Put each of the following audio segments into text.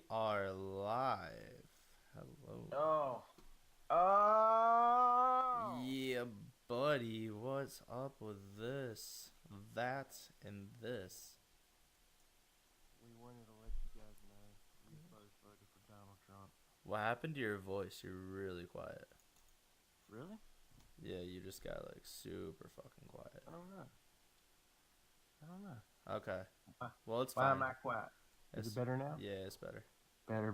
are live. Hello. Oh. Oh. Yeah, buddy, what's up with this, that, and this? We wanted to let you guys know we both voted for Donald Trump. What happened to your voice? You're really quiet. Really? Yeah, you just got like super fucking quiet. I don't know. I don't know. Okay. Why, Well, it's why am fine. I quiet? Is it It's better now? yeah, it's better. Better.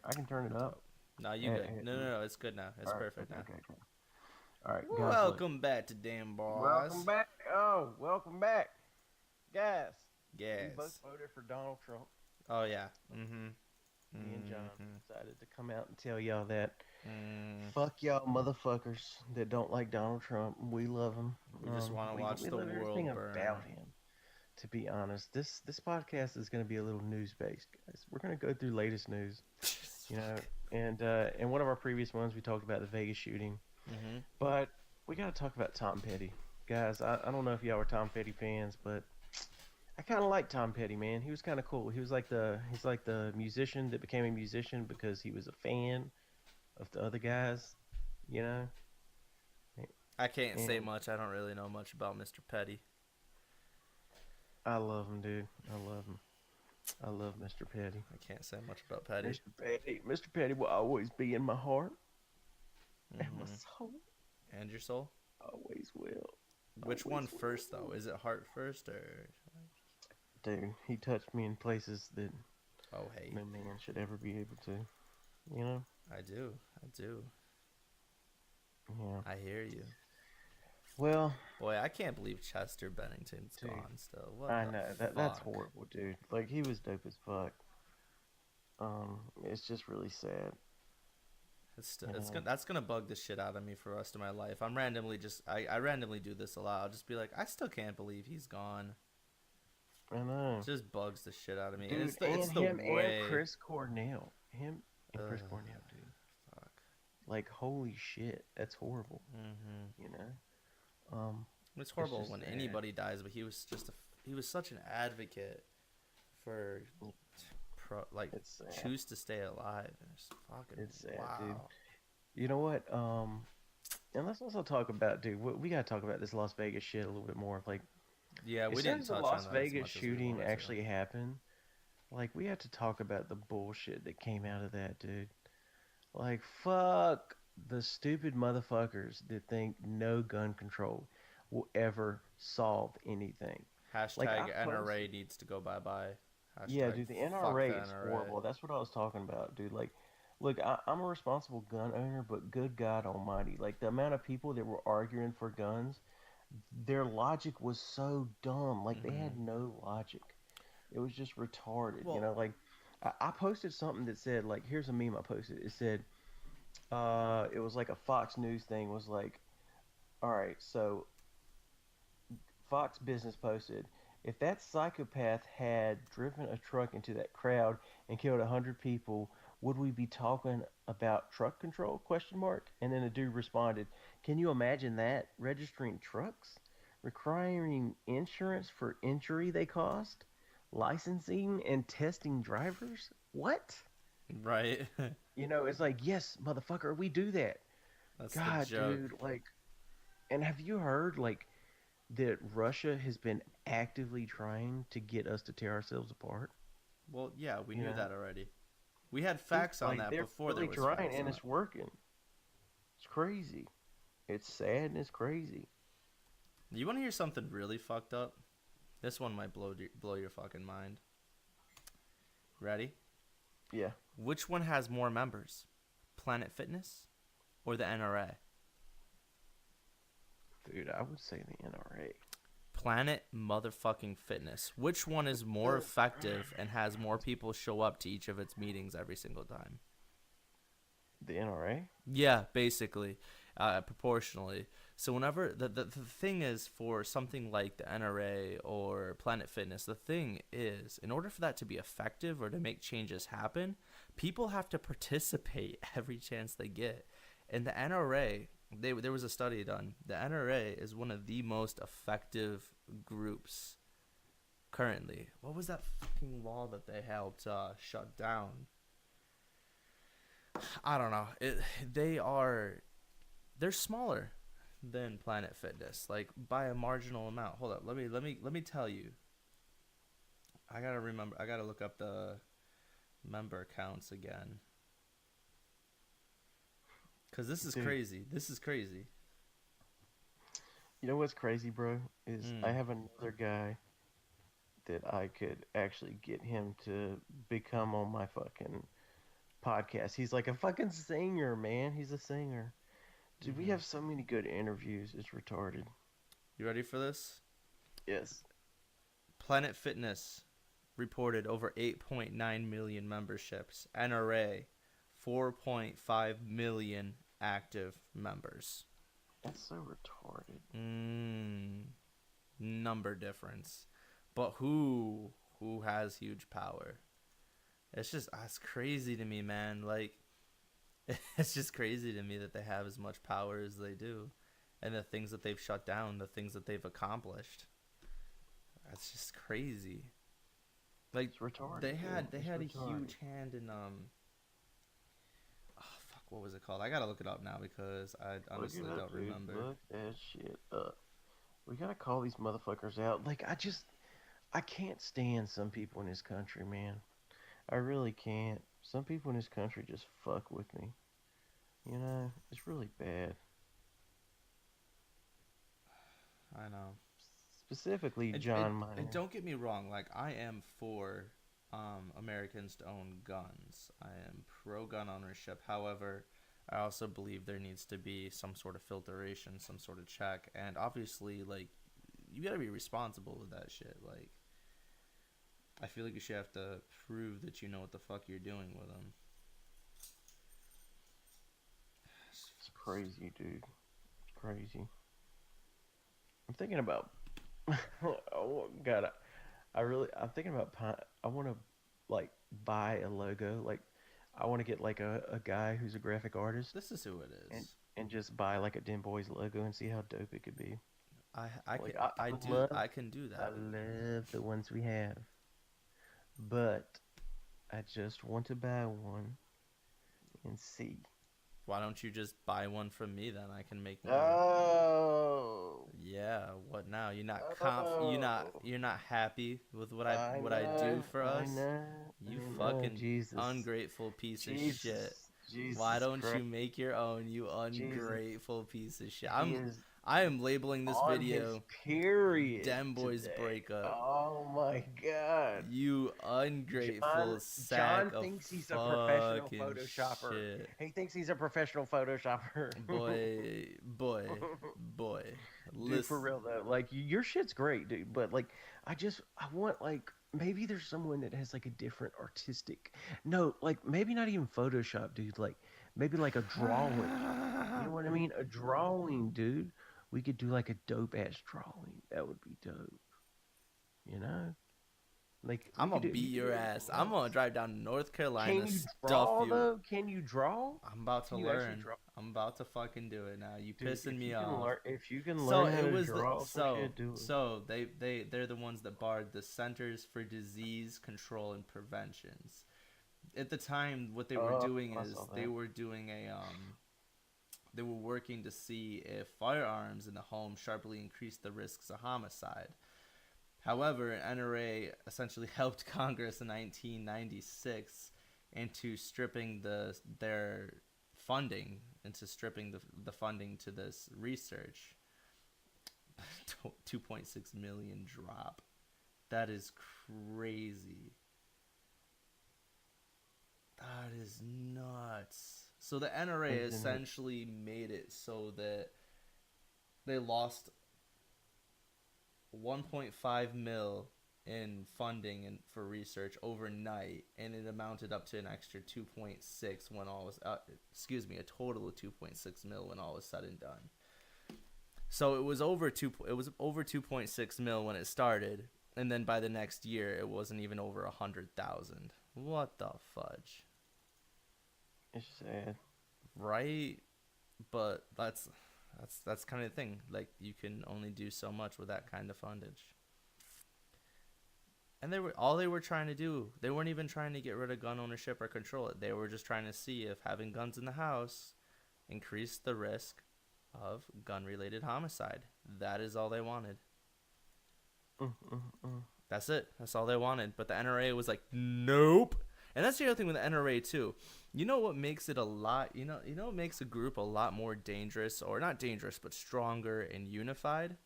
I can turn it up. Dope. No, you good. No, it's good now. It's All right. perfect Okay. now. Okay. Okay. All right, guys. Look. Welcome back to Damn Welcome Boss. back. Oh, welcome back, guys. We both Yes. voted for Donald Trump. Oh yeah. Mm-hmm. Me and John Mm-hmm. decided to come out and tell y'all that Mm. fuck y'all motherfuckers that don't like Donald Trump. We love him. We just want to We watch the love everything world burn. about him. To be honest, this podcast is going to be a little news based, guys. We're going to go through latest news, you know, and in one of our previous ones we talked about the Vegas shooting, Mm-hmm. but we got to talk about Tom Petty, guys. I don't know if y'all were Tom Petty fans, but I kind of like Tom Petty, man. He was kind of cool. He's like the musician that became a musician because he was a fan of the other guys, you know. I can't say And much. I don't really know much about Mr. Petty. I love him, dude. I love him. I love Mr. Petty. I can't say much about Petty. Mr. Petty will always be in my heart and my Mm-hmm. soul. And your soul? Always will. Which one Always first, though? will. Is it heart first or? Dude, he touched me in places that Oh, hey. no man should ever be able to. You know? I do. I do. Yeah. I hear you. Well, Boy, I can't believe Chester Bennington's dude, gone still. What I the know that's fuck? horrible, dude. Like he was dope as fuck. It's just really sad. You It's know? gonna that's gonna bug the shit out of me for the rest of my life. I'm randomly just I randomly do this a lot. I'll just be like, I still can't believe he's gone. I know. It just bugs the shit out of me. And Dude, it's and the him and way. Chris Cornell. Him and Chris Ugh, Cornell, dude. fuck. Like holy shit, that's horrible. Mm-hmm. You know? It's It's horrible just when sad. anybody dies, but he was such an advocate for like It's sad. choose to stay alive. And it's fucking It's sad, dude. wow. You know what? And let's also talk about, dude. We gotta talk about this Las Vegas shit a little bit more. Like, Yeah, as we soon didn't as the touch on Las that as Vegas much as we shooting wanted to. actually happened, like, we have to talk about the bullshit that came out of that, dude. Like, fuck the stupid motherfuckers that think no gun control will ever solve anything. Like, I Hashtag NRA posted. needs to go bye bye. Yeah, Hashtag dude, the fuck NRA the is NRA. horrible. That's what I was talking about, dude. Like, look, I'm a responsible gun owner, but good God Almighty, like the amount of people that were arguing for guns, their logic was so dumb. Like, they Mm-hmm. had no logic. It was just retarded, you Well, know. Like, I posted something that said, like, here's a meme I posted. It said, it was like a Fox News thing. Was like, all right, so Fox Business posted, if that psychopath had driven a truck into that crowd and killed 100 people, would we be talking about truck control? Question mark. And then a dude responded, can you imagine that? Registering trucks? Requiring insurance for injury they caused? Licensing and testing drivers? What? right. You know, it's like, yes, motherfucker, we do that. That's the God, joke. dude, like, and have you heard, like, that Russia has been actively trying to get us to tear ourselves apart. Well, yeah, we You knew know, that already. We had dude, facts on like that they're before there really was trying, facts and on it. it's working. It's crazy. It's sad and it's crazy. You want to hear something really fucked up? This one might blow your fucking mind. Ready? Yeah, Which one has more members? Planet Fitness or the NRA? dude, I would say the NRA. Planet motherfucking Fitness. Which one is more effective and has more people show up to each of its meetings every single time? The NRA. Yeah, basically, proportionally. So whenever the thing is for something like the NRA or Planet Fitness, the thing is in order for that to be effective or to make changes happen, people have to participate every chance they get. And the NRA, there was a study done. The NRA is one of the most effective groups currently. What was that fucking law that they helped shut down? I don't know. They're smaller than Planet Fitness, like by a marginal amount. Hold up, let me tell you. I gotta remember. I gotta look up the member counts again. Cause this is Dude, crazy. This is crazy. you know what's crazy, bro? Is I Mm. have another guy that I could actually get him to become on my fucking podcast. He's like a fucking singer, man. He's a singer. Dude, we Mhm. have so many good interviews. It's retarded. You ready for this? Yes. Planet Fitness reported over 8.9 million memberships. NRA 4.5 million active members. That's so retarded. Mm, number difference. But who has huge power? That's crazy to me, man. Like it's just crazy to me that they have as much power as they do, and the things that they've shut down, the things that they've accomplished. That's just crazy. Like It's retarded, they dude. had they It's had a retarded. huge hand in oh fuck, what was it called? I gotta look it up now because I Look it honestly up, don't dude. remember. Look that shit up. We gotta call these motherfuckers out. Like, I can't stand some people in this country, man. I really can't. Some people in this country just fuck with me. You know, it's really bad. I know. Specifically, And, and John and Miner. don't get me wrong, like I am for Americans to own guns. I am pro gun ownership. However, I also believe there needs to be some sort of filtration, some sort of check, and obviously, like you gotta be responsible with that shit. Like I feel like you should have to prove that you know what the fuck you're doing with them. It's crazy, dude. It's crazy. I'm thinking about. Oh God, I'm thinking about. I want to like buy a logo. Like, I want to get like a guy who's a graphic artist This is who it and is. and just buy like a Den Boys logo and see how dope it could be. I can Like, I, I I do love I can do I that. love the ones we have, but I just want to buy one and see. Why don't you just buy one from me then? I can make more. Oh, Yeah, what now? oh, You're not happy with I what I do know, for I us? know, You I know. fucking Jesus, ungrateful piece of shit. Jesus, Why Jesus don't Christ, you make your own, you Jesus. ungrateful piece of shit? He is I am labeling this on his video period Dem Boys today. breakup. Oh my God. You John ungrateful sack John of thinks he's a professional fucking photoshopper. shit. He thinks he's a professional photoshopper. Boy. Dude, for Listen. real though, like your shit's great, dude. But like, I want like maybe there's someone that has like a different artistic, no, like maybe not even Photoshop, dude. Like maybe like a drawing. You know what I mean? A drawing, dude. We could do like a dope ass drawing. That would be dope. You know, like we I'm could gonna do. beat You could do your anything ass. I'm else. gonna drive down to North Can Carolina, you stuff draw you. though? Can you draw? I'm about to Can you actually learn. draw? I'm about to fucking do it now. You Dude, pissing me off. if you can So learn how it to was draw some shit, do it. they're the ones that barred the Centers for Disease Control and Preventions. At the time, what they were Oh, doing I saw is they that. were doing a they were working to see if firearms in the home sharply increased the risks of homicide. However, NRA essentially helped Congress in 1996 into stripping their funding, into stripping the funding to this research. 2.6 million drop. That is crazy. That is nuts. So the NRA Isn't it? essentially made it so that they lost 1.5 mil in funding and for research overnight, and it amounted up to an extra 2.6 when all was a total of 2.6 mil when all was said and done. So it was over 2.6 mil when it started, and then by the next year it wasn't even over 100,000. What the fudge? It's sad. Right? But that's kind of the thing. Like you can only do so much with that kind of fundage. And they were trying to do. They weren't even trying to get rid of gun ownership or control it. They were just trying to see if having guns in the house increased the risk of gun-related homicide. That is all they wanted. Mm, mm, mm. That's it. That's all they wanted. But the NRA was like, nope. And that's the other thing with the NRA too. You know what makes it a lot? You know what makes a group a lot more dangerous, or not dangerous, but stronger and unified?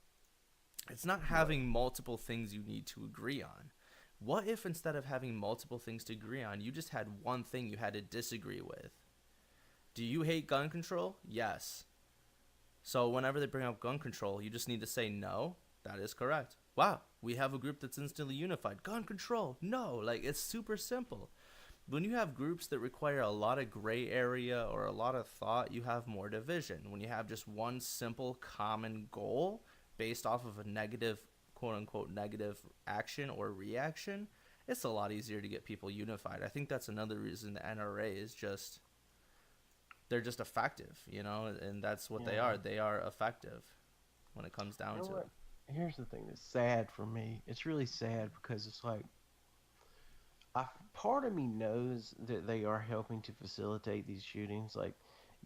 It's not What? having multiple things you need to agree on. What if instead of having multiple things to agree on, you just had one thing you had to disagree with? Do you hate gun control? Yes. So whenever they bring up gun control, you just need to say no. That is correct. Wow, we have a group that's instantly unified. Gun control, no. Like, it's super simple. When you have groups that require a lot of gray area or a lot of thought, you have more division. When you have just one simple common goal based off of a negative, quote unquote, negative action or reaction, it's a lot easier to get people unified. I think that's another reason the NRA is just, they're just effective, and that's what they Yeah. are. They are effective when it comes You down know to what? it. Here's the thing that's sad for me. It's really sad because it's like, part of me knows that they are helping to facilitate these shootings. Like,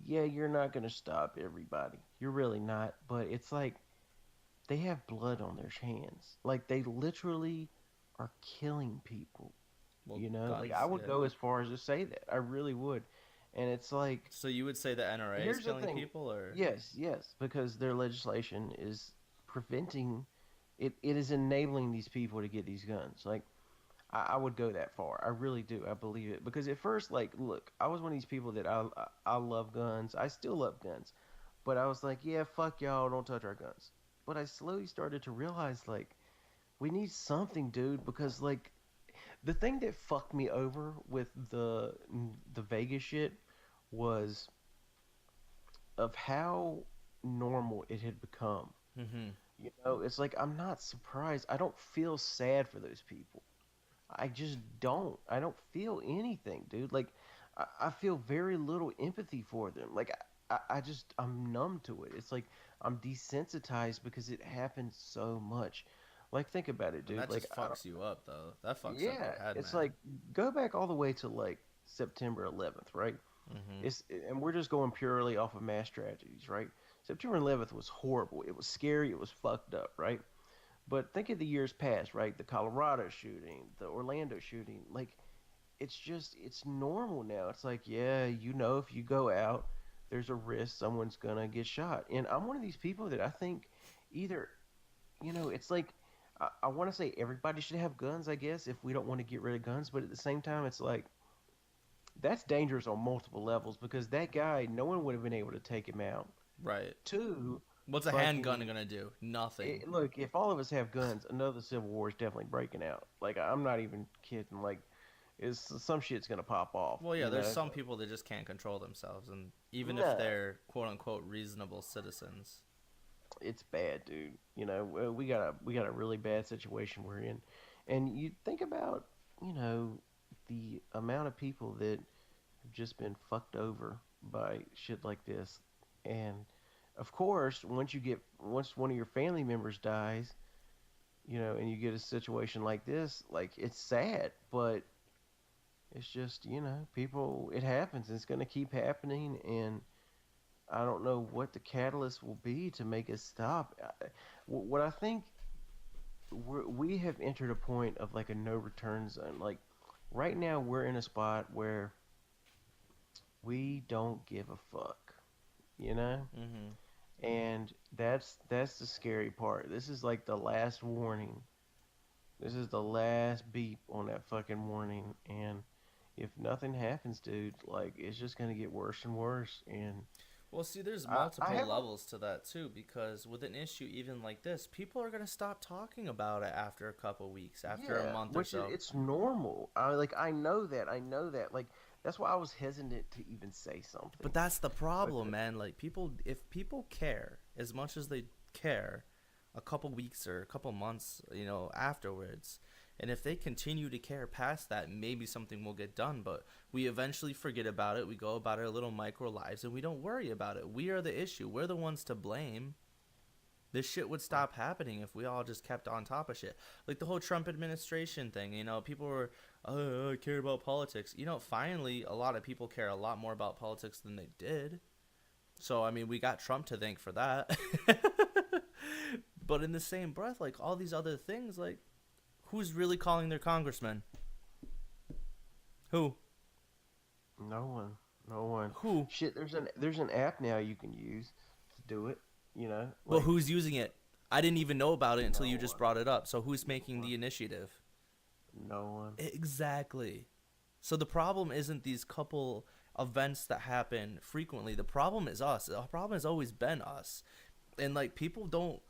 yeah, you're not going to stop everybody. You're really not. But it's like they have blood on their hands. Like, they literally are killing people. Well, You know, like I guns, would yeah. go as far as to say that. I really would. And it's like, So you would say the NRA is here's the killing thing. people, or Yes, yes, because their legislation is preventing it. It is enabling these people to get these guns. Like, I would go that far. I really do. I believe it because at first, like, look, I was one of these people that I love guns. I still love guns, but I was like, yeah, fuck y'all, don't touch our guns. But I slowly started to realize like we need something, dude, because like the thing that fucked me over with the Vegas shit was of how normal it had become. mm-hmm. You know, it's like I'm not surprised. I don't feel sad for those people. I just don't. I don't feel anything, dude. Like, I feel very little empathy for them. Like, I'm numb to it. It's like I'm desensitized because it happens so much. Like, think about it, And dude. that Like, just fucks you up, though. That fucks up yeah, your head, it's man. like go back all the way to like September 11th, right? Mm-hmm. And we're just going purely off of mass tragedies, right? September 11th was horrible. It was scary. It was fucked up, right? But think of the years past, right? The Colorado shooting, the Orlando shooting. Like, it's normal now. It's like, yeah, if you go out, there's a risk someone's gonna get shot. And I'm one of these people that I think either, it's like, I want to say everybody should have guns, I guess, if we don't want to get rid of guns. But at the same time, it's like, that's dangerous on multiple levels because that guy, no one would have been able to take him out. Right. Two, What's a handgun fucking gonna do? Nothing. look, if all of us have guns, another civil war is definitely breaking out. Like I'm not even kidding. Like, some shit's gonna pop off. Well, yeah, You there's know? some people that just can't control themselves, and even if No, they're quote unquote reasonable citizens. it's bad, dude. We got a really bad situation we're in, and you think about the amount of people that have just been fucked over by shit like this, and of course, once one of your family members dies, and you get a situation like this, like it's sad, but it's just, people, it happens. And it's going to keep happening. And I don't know what the catalyst will be to make it stop. What I think we have entered a point of like a no return zone. Like right now, we're in a spot where we don't give a fuck, you know? Mm-hmm. And that's the scary part. This is like the last warning. This is the last beep on that fucking warning. And if nothing happens, dude, like it's just gonna get worse and worse. And Well, see, there's I multiple have a levels to that too, because with an issue even like this, people are gonna stop talking about it after a couple weeks, after a yeah, month or which is so. it's normal. I know that. I know that. Like that's why I was hesitant to even say But something. that's the problem, Because man. Like people, if people care as much as they care, a couple weeks or a couple months, afterwards, and if they continue to care past that, maybe something will get done. But we eventually forget about it. We go about our little micro lives, and we don't worry about it. We are the issue. We're the ones to blame. This shit would stop happening if we all just kept on top of shit. Like the whole Trump administration thing, people were, oh, I care about politics. Finally, a lot of people care a lot more about politics than they did. So, I mean, we got Trump to thank for that. But in the same breath, like all these other things, like who's really calling their congressman? Who? No one. No one. Who? Shit, there's an app now you can use to do it. Well, Like who's using it? I didn't even know about it until no you just one. brought it up. So who's No making one. the initiative? No one. Exactly. So the problem isn't these couple events that happen frequently. The problem is us. The problem has always been us. And like people don't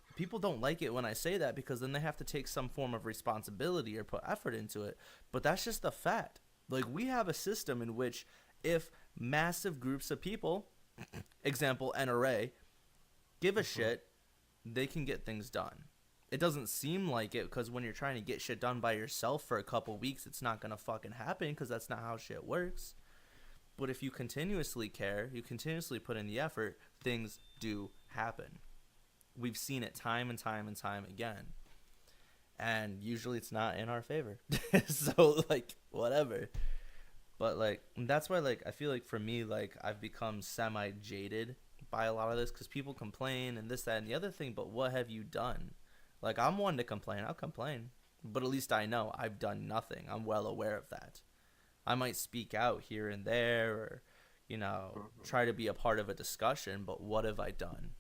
like it when I say that because then they have to take some form of responsibility or put effort into it. But that's just the fact. Like we have a system in which if massive groups of people, example NRA, give a Mhm. shit, they can get things done. It doesn't seem like it because when you're trying to get shit done by yourself for a couple weeks, it's not gonna fucking happen because that's not how shit works. But if you continuously care, you continuously put in the effort, things do happen. We've seen it time and time and time again. And usually it's not in our favor. So, like, whatever. But, like, that's why, like, I feel like for me, like, I've become semi jaded by a lot of this because people complain and this, that, and the other thing. But what have you done? Like, I'm one to complain. I'll complain. But at least I know I've done nothing. I'm well aware of that. I might speak out here and there or, Mhm. try to be a part of a discussion, but what have I done?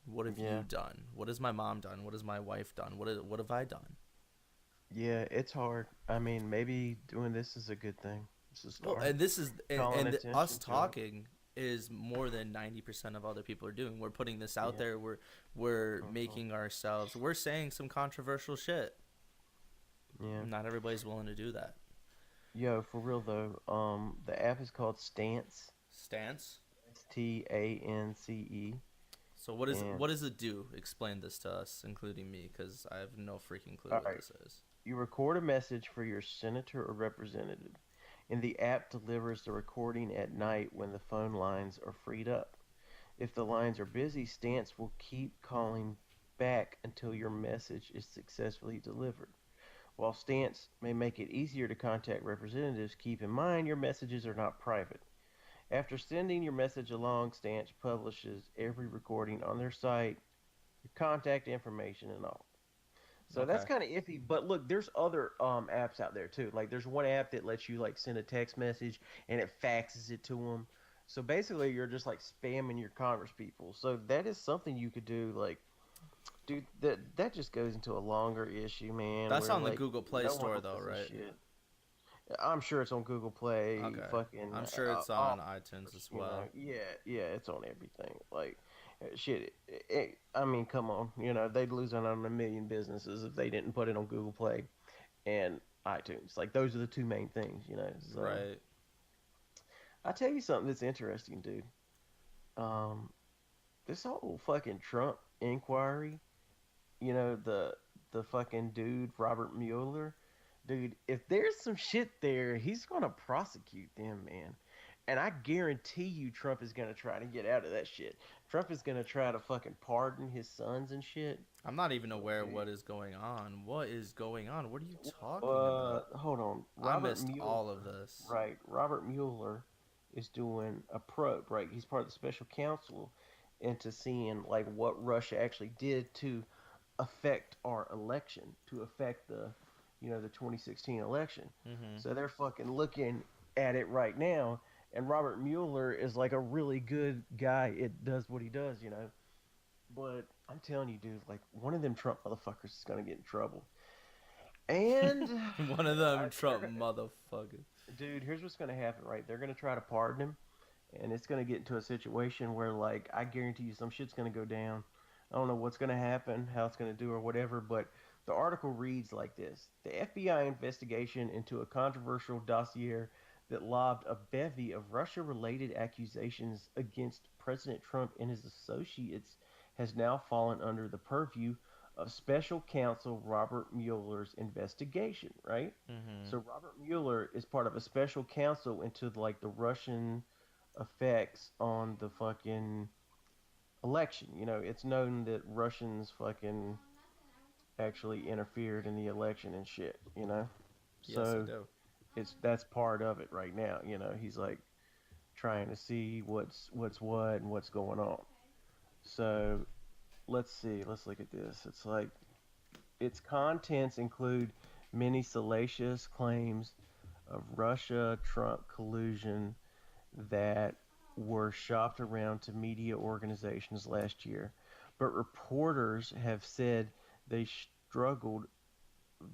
What have Yeah. you done? What has my mom done? What has my wife done? What have I done? Yeah, it's hard. I mean, maybe doing this is a good thing. It's a Well, start. and this is Calling us attention to it. talking is more than 90% of other people are doing. We're putting this out Yeah. there. We're Mhm. making ourselves. We're saying some controversial shit. Yeah. Not everybody's willing to do that. Yo, for real though, the app is called Stance. Stance. Stance. So And what does it do? Explain this to us, including me, because I have no freaking clue all what right, this is. you record a message for your senator or representative, and the app delivers the recording at night when the phone lines are freed up. If the lines are busy, Stance will keep calling back until your message is successfully delivered. While Stance may make it easier to contact representatives, keep in mind your messages are not private. After sending your message along, Stance publishes every recording on their site, your contact information, and all. So that's Okay. kind of iffy. But look, there's other apps out there too. Like there's one app that lets you like send a text message and it faxes it to them. So basically, you're just like spamming your Congress people. So that is something you could do. Like, dude, that just goes into a longer issue, man. That's Where on the like Google Play no one Store, though, gives a right? shit. I'm sure it's on Google Play, Okay. fucking, I'm sure it's all, on iTunes as well. yeah, yeah, it's on everything. Like, shit, I mean, come on, they'd lose out on a million businesses if they didn't put it on Google Play and iTunes. Like, those are the two main things. So, Right. I'll tell you something that's interesting, dude. Um, this whole fucking Trump inquiry, the fucking dude, Robert Mueller, dude, if there's some shit there, he's gonna prosecute them, man. And I guarantee you Trump is gonna try to get out of that shit. Trump is gonna try to fucking pardon his sons and shit. I'm not even But aware dude, what is going on. What is going on? What are you talking about? hold on. I Robert missed all of Mueller, this. right? Robert Mueller is doing a probe, right? He's part of the special counsel into seeing like what Russia actually did to affect our election, to affect the 2016 election. Mhm. So they're fucking looking at it right now, and Robert Mueller is like a really good guy. It does what he does. But I'm telling you, dude, like one of them Trump motherfuckers is gonna get in trouble. And One of them Trump motherfuckers. dude, here's what's gonna happen, right? They're gonna try to pardon him, and it's gonna get into a situation where, like, I guarantee you, some shit's gonna go down. I don't know what's gonna happen, how it's gonna do, or whatever, but the article reads like this: the FBI investigation into a controversial dossier that lobbed a bevy of Russia-related accusations against President Trump and his associates has now fallen under the purview of Special Counsel Robert Mueller's investigation, right? Mhm. So Robert Mueller is part of a special counsel into like the Russian effects on the fucking election. You know, it's known that Russians fucking actually interfered in the election and shit. You know, Yes, I so do. it's that's part of it right now. You know, he's like trying to see what's what and what's going on. So let's see. Let's look at this. It's like its contents include many salacious claims of Russia Trump collusion that were shopped around to media organizations last year, but reporters have said they struggled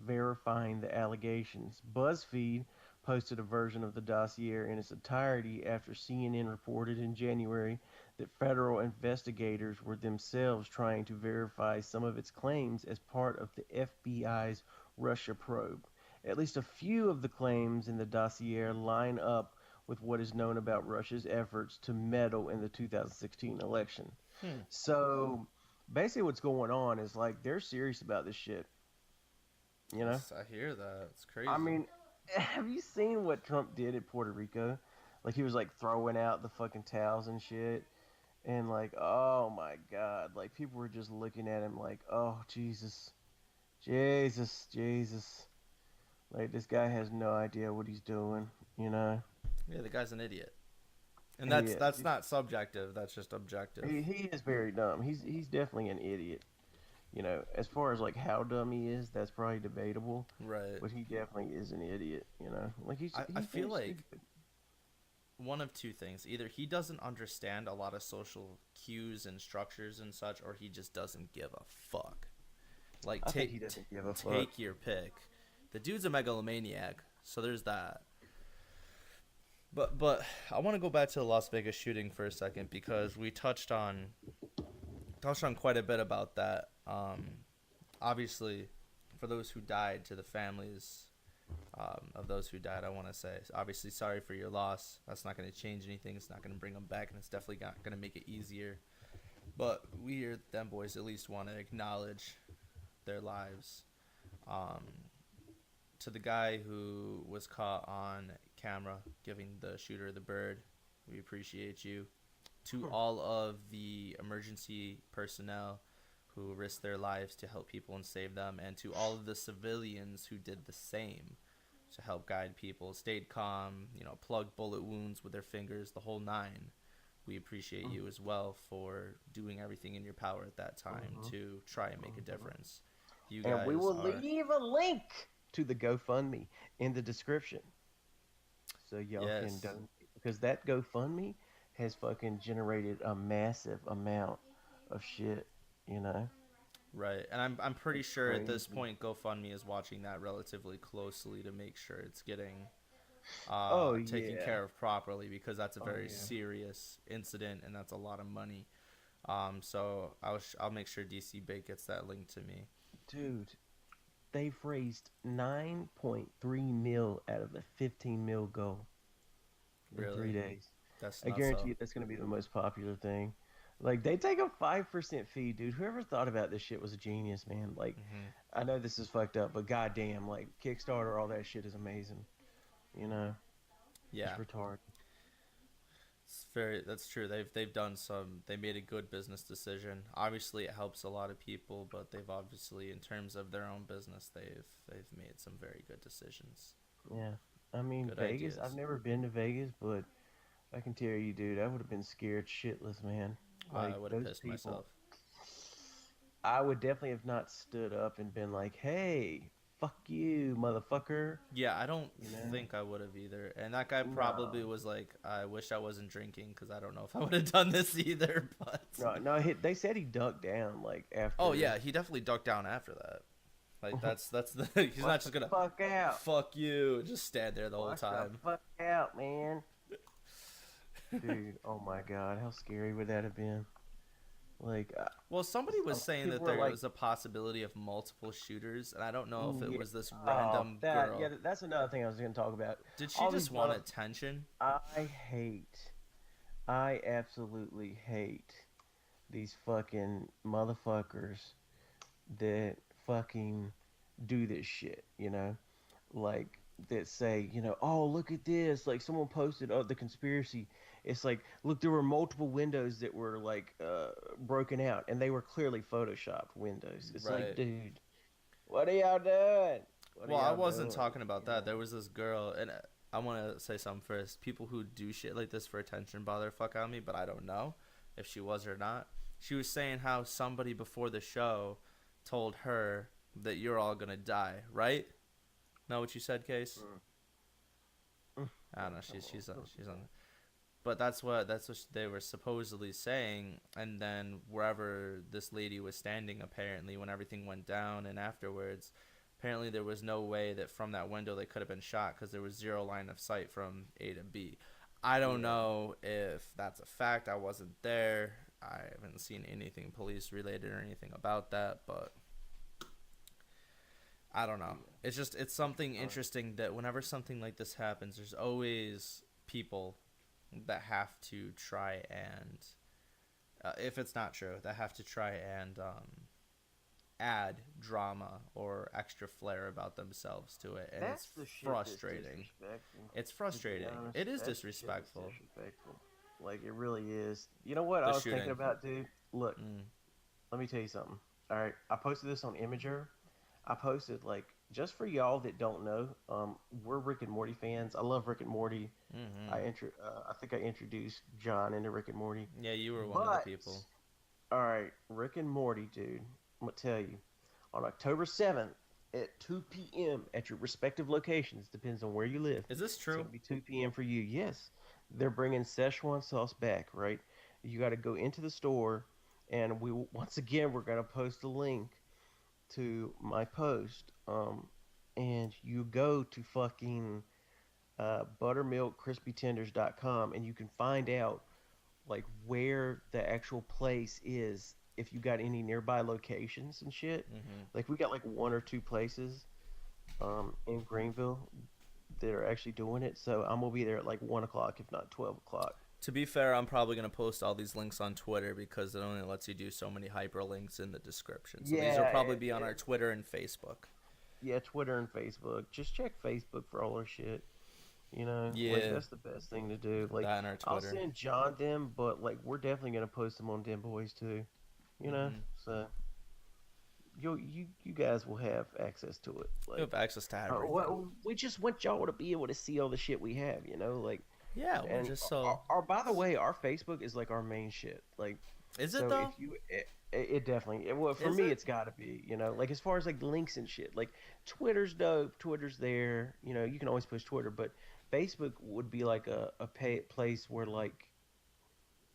verifying the allegations. BuzzFeed posted a version of the dossier in its entirety after CNN reported in January that federal investigators were themselves trying to verify some of its claims as part of the FBI's Russia probe. At least a few of the claims in the dossier line up with what is known about Russia's efforts to meddle in the 2016 election. Hmm. So basically, what's going on is like they're serious about this shit, you know? I hear that. It's I crazy. mean, have you seen what Trump did at Puerto Rico? Like he was like throwing out the fucking towels and shit, and like, oh my god, like people were just looking at him like, oh Jesus, Jesus, Jesus. Like this guy has no idea what he's doing, you know? Yeah, the guy's an idiot, and He is. that's not subjective. That's just objective. He is very dumb. He's definitely an idiot. You know, as far as like how dumb he is, that's probably debatable. Right. But he definitely is an idiot. You know, like I he's feel very like stupid. one of two things: either he doesn't understand a lot of social cues and structures and such, or he just doesn't give a fuck. Like I think he doesn't give a fuck. take your pick. The dude's a megalomaniac, so there's that. But I want to go back to the Las Vegas shooting for a second because we touched on quite a bit about that. Obviously, for those who died, to the families of those who died, I want to say, obviously, sorry for your loss. That's not going to change anything. It's not going to bring them back, and it's definitely not going to make it easier. But we here, them boys, at least want to acknowledge their lives. Um, to the guy who was caught on camera giving the shooter the bird, we appreciate you. To all of the emergency personnel who risked their lives to help people and save them, and to all of the civilians who did the same to help guide people, stayed calm, plugged bullet wounds with their fingers, the whole nine. We appreciate you as well for doing everything in your power at that time Mhm. to try and make a Mhm. difference. You And we guys will are, leave a link to the GoFundMe in the description so y'all can yes, donate because that GoFundMe has fucking generated a massive amount of shit. You know, right. And I'm pretty it's sure at this crazy. point GoFundMe is watching that relatively closely to make sure it's getting Oh taken yeah. care of properly because that's a Oh very yeah. serious incident and that's a lot of money. So I'll make sure DC Bake gets that link to me. Dude, they've raised 9.3 mil out of a 15 mil goal in three Really, days. that's I nuts. guarantee So you that's going to be the most popular thing. Like, they take a 5% fee, dude. Whoever thought about this shit was a genius, man. Like, hmm I know this is fucked up, but goddamn, like, Kickstarter, all that shit is amazing. You know? It's yeah, retarded. it's very that's true. They've done some. They made a good business decision. Obviously, it helps a lot of people, but they've obviously, in terms of their own business, they've made some very good decisions, Yeah. I mean, good Vegas, I've ideas. never been to Vegas, but I can tell you, dude, I would have been scared shitless, man. I Like, would have those pissed people, myself. I would definitely have not stood up and been like, "Hey, fuck you, motherfucker." Yeah, I don't You know? think I would have either. And that guy probably No, was like, I wish I wasn't drinking because I don't know if I would have done this either. But no, no. They said he ducked down like oh after. yeah, he definitely ducked down after that. Like that's the he's not Watch the just gonna fuck out. fuck you, just stand there the whole Watch the time. fuck out, man. Dude, oh my god, how scary would that have been? Like, Well, somebody was saying people that were there like, was a possibility of multiple shooters, and I don't know if it yeah. was this Oh, random that yeah, girl. that's another thing I was gonna talk about. Did she All these just want mother, attention? I hate, I absolutely hate these fucking motherfuckers that fucking do this shit. You know, like that say, oh, look at this. Like someone posted, oh, the conspiracy. It's like, look, there were multiple windows that were like broken out, and they were clearly photoshopped windows. It's like, Right. dude, what are y'all doing? What are Well, I y'all wasn't doing? talking about that. There was this girl, and I want to say something first. People who do shit like this for attention bother the fuck out of me, but I don't know if she was or not. She was saying how somebody before the show told her that you're all gonna die, right? Know what you said, Case? Mm, I don't know. come She's on on. she's on. But that's what they were supposedly saying, and then wherever this lady was standing, apparently when everything went down and afterwards, apparently there was no way that from that window they could have been shot because there was zero line of sight from A to B. I don't Yeah. know if that's a fact. I wasn't there. I haven't seen anything police related or anything about that, but I don't know. Yeah. It's something All right. interesting that whenever something like this happens, there's always people that have to try and, if it's not true, that have to try and add drama or extra flair about themselves to it, and it's That's the shit that's frustrating. disrespectful. It's To be frustrating. honest, It is that's the shit that's disrespectful. disrespectful. Like it really is. You know what The I was thinking shooting. about, dude? Look, Mm. let me tell you something. All right, I posted this on Imager. I posted like just for y'all that don't know, we're Rick and Morty fans. I love Rick and Morty. Mm-hmm. I think I introduced John into Rick and Morty. Yeah, you were one of the But people. all right, Rick and Morty, dude. I'm gonna tell you, on October 7th at 2 p.m. at your respective locations, depends on where you live. Is this It's true? gonna be 2 p.m. for you. Yes, they're bringing Szechuan sauce back. Right, you got to go into the store, and once again we're gonna post a link to my post. And you go to fucking buttermilkcrispytenders.com and you can find out like where the actual place is if you got any nearby locations and shit. Mm-hmm. Like we got like one or two places in Greenville that are actually doing it. So I'm gonna be there at like 1 o'clock, if not 12 o'clock. To be fair, I'm probably going to post all these links on Twitter because it only lets you do so many hyperlinks in the description. So these will Yeah, probably be on our Twitter and Facebook. yeah, Twitter and Facebook. Just check Facebook for all our shit. Like Yeah, that's the best thing to do. Like that and our I'll Twitter. send John them, but like we're definitely gonna post them on Dem Boys too. You know, Mm-hmm. so you guys will have access to it. You Like, have access to everything. well, we just want y'all to be able to see all the shit we have. Like, Yeah, we're and just so. our by the way, our Facebook is like our main shit. Like, Is it so if though? it definitely well for Is me it? it's got to be like as far as like links and shit. Like Twitter's dope. Twitter's there. You can always push Twitter, but Facebook would be like a place where like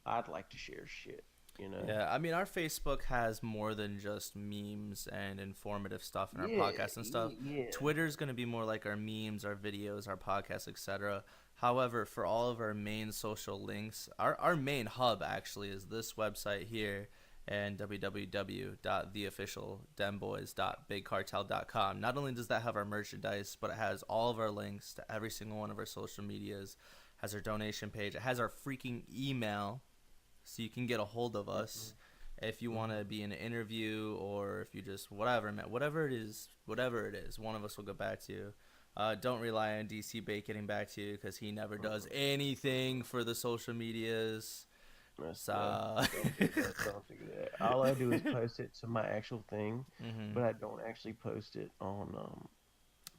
I'd like to share shit. You know. Yeah, I mean, our Facebook has more than just memes and informative stuff in our Yeah, podcast and stuff. yeah. Twitter's going to be more like our memes, our videos, our podcasts, etc. However, for all of our main social links, our main hub actually is this website here and www.theofficialdemboys.bigcartel.com. Not only does that have our merchandise, but it has all of our links to every single one of our social medias, has our donation page, it has our freaking email so you can get a hold of us if you want to be in an interview or if you just whatever, man, whatever it is, one of us will get back to you. Don't rely on DC Bake getting back to you because he never does anything for the social medias. No, So, don't do that. Don't do that. All I do is post it to my actual thing, hmm, but I don't actually post it on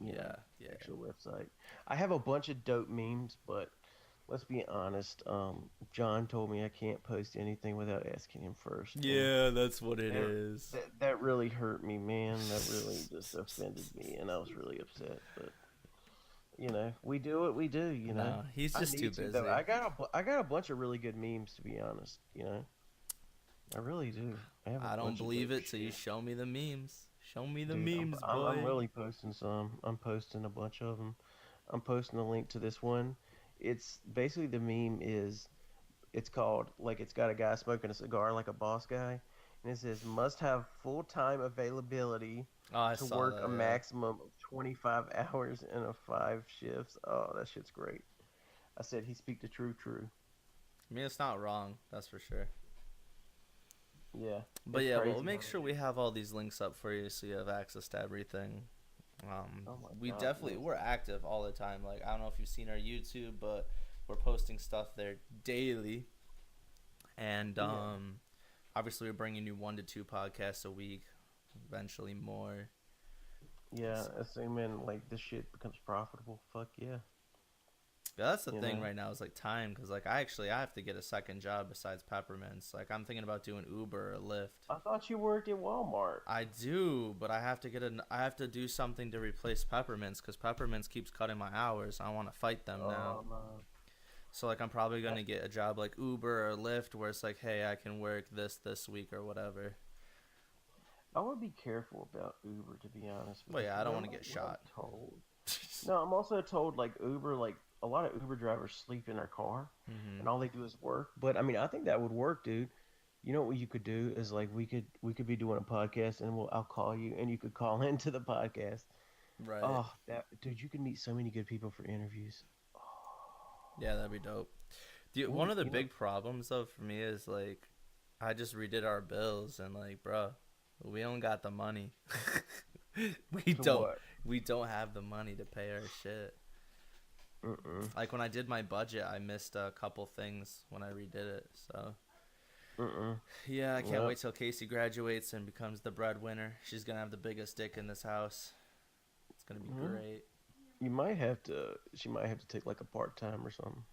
yeah, yeah, actual website. I have a bunch of dope memes, but let's be honest. John told me I can't post anything without asking him first, and yeah. That's what it that is. that really hurt me, man. That really just offended me, and I was really upset. But we do what we do. No, he's I just too need to though. busy. I got a bunch of really good memes to be honest. I really do. I have a I don't bunch of believe dope it till you shit. show me the memes. Show me the Dude, memes, I'm boy. really posting some. I'm posting a bunch of them. I'm posting a link to this one. It's basically the meme is it's called like it's got a guy smoking a cigar like a boss guy, and it says must have full time availability Oh, I to saw work a that. Yeah. maximum of 25 hours in a 5 shifts. Oh, that shit's great. I said he speak the true. I mean, it's not wrong. That's for sure. Yeah, But it's yeah, we'll crazy how make they sure do. we have all these links up for you so you have access to everything. Oh my We God, definitely yes. we're active all the time. Like I don't know if you've seen our YouTube, but we're posting stuff there daily, and Yeah. obviously we're bringing you 1 to 2 podcasts a week, eventually more. Yeah, assuming like this shit becomes profitable, fuck yeah, Yeah, that's the you thing know. right now is like time because like I have to get a second job besides Peppermints. Like I'm thinking about doing Uber or Lyft. I thought you worked at Walmart. I do, but I have to do something to replace Peppermints because Peppermints keeps cutting my hours. I want to fight them now. Oh no. So like I'm probably I, gonna get a job like Uber or Lyft where it's like, hey, I can work this week or whatever. I would be careful about Uber to be honest, Well, because yeah, I don't what want to get what I'm shot. told. No, I'm also told like Uber, like a lot of Uber drivers sleep in their car, Hmm. and all they do is work. But I mean, I think that would work, dude. You know what you could do is like we could be doing a podcast, and I'll call you, and you could call into the podcast. Right. Oh, that dude, you could meet so many good people for interviews. Yeah, that'd be dope. One Well, of the big problems though for me is like, I just redid our bills and like, bro, we don't got the money. we to don't. what? We don't have the money to pay our shit. Mm-mm. Like when I did my budget, I missed a couple things when I redid it. So Mm-mm. yeah, I can't Yep. wait till Casey graduates and becomes the breadwinner. She's gonna have the biggest dick in this house. It's gonna be Mhm. great. You might have to. She might have to take like a part time or something.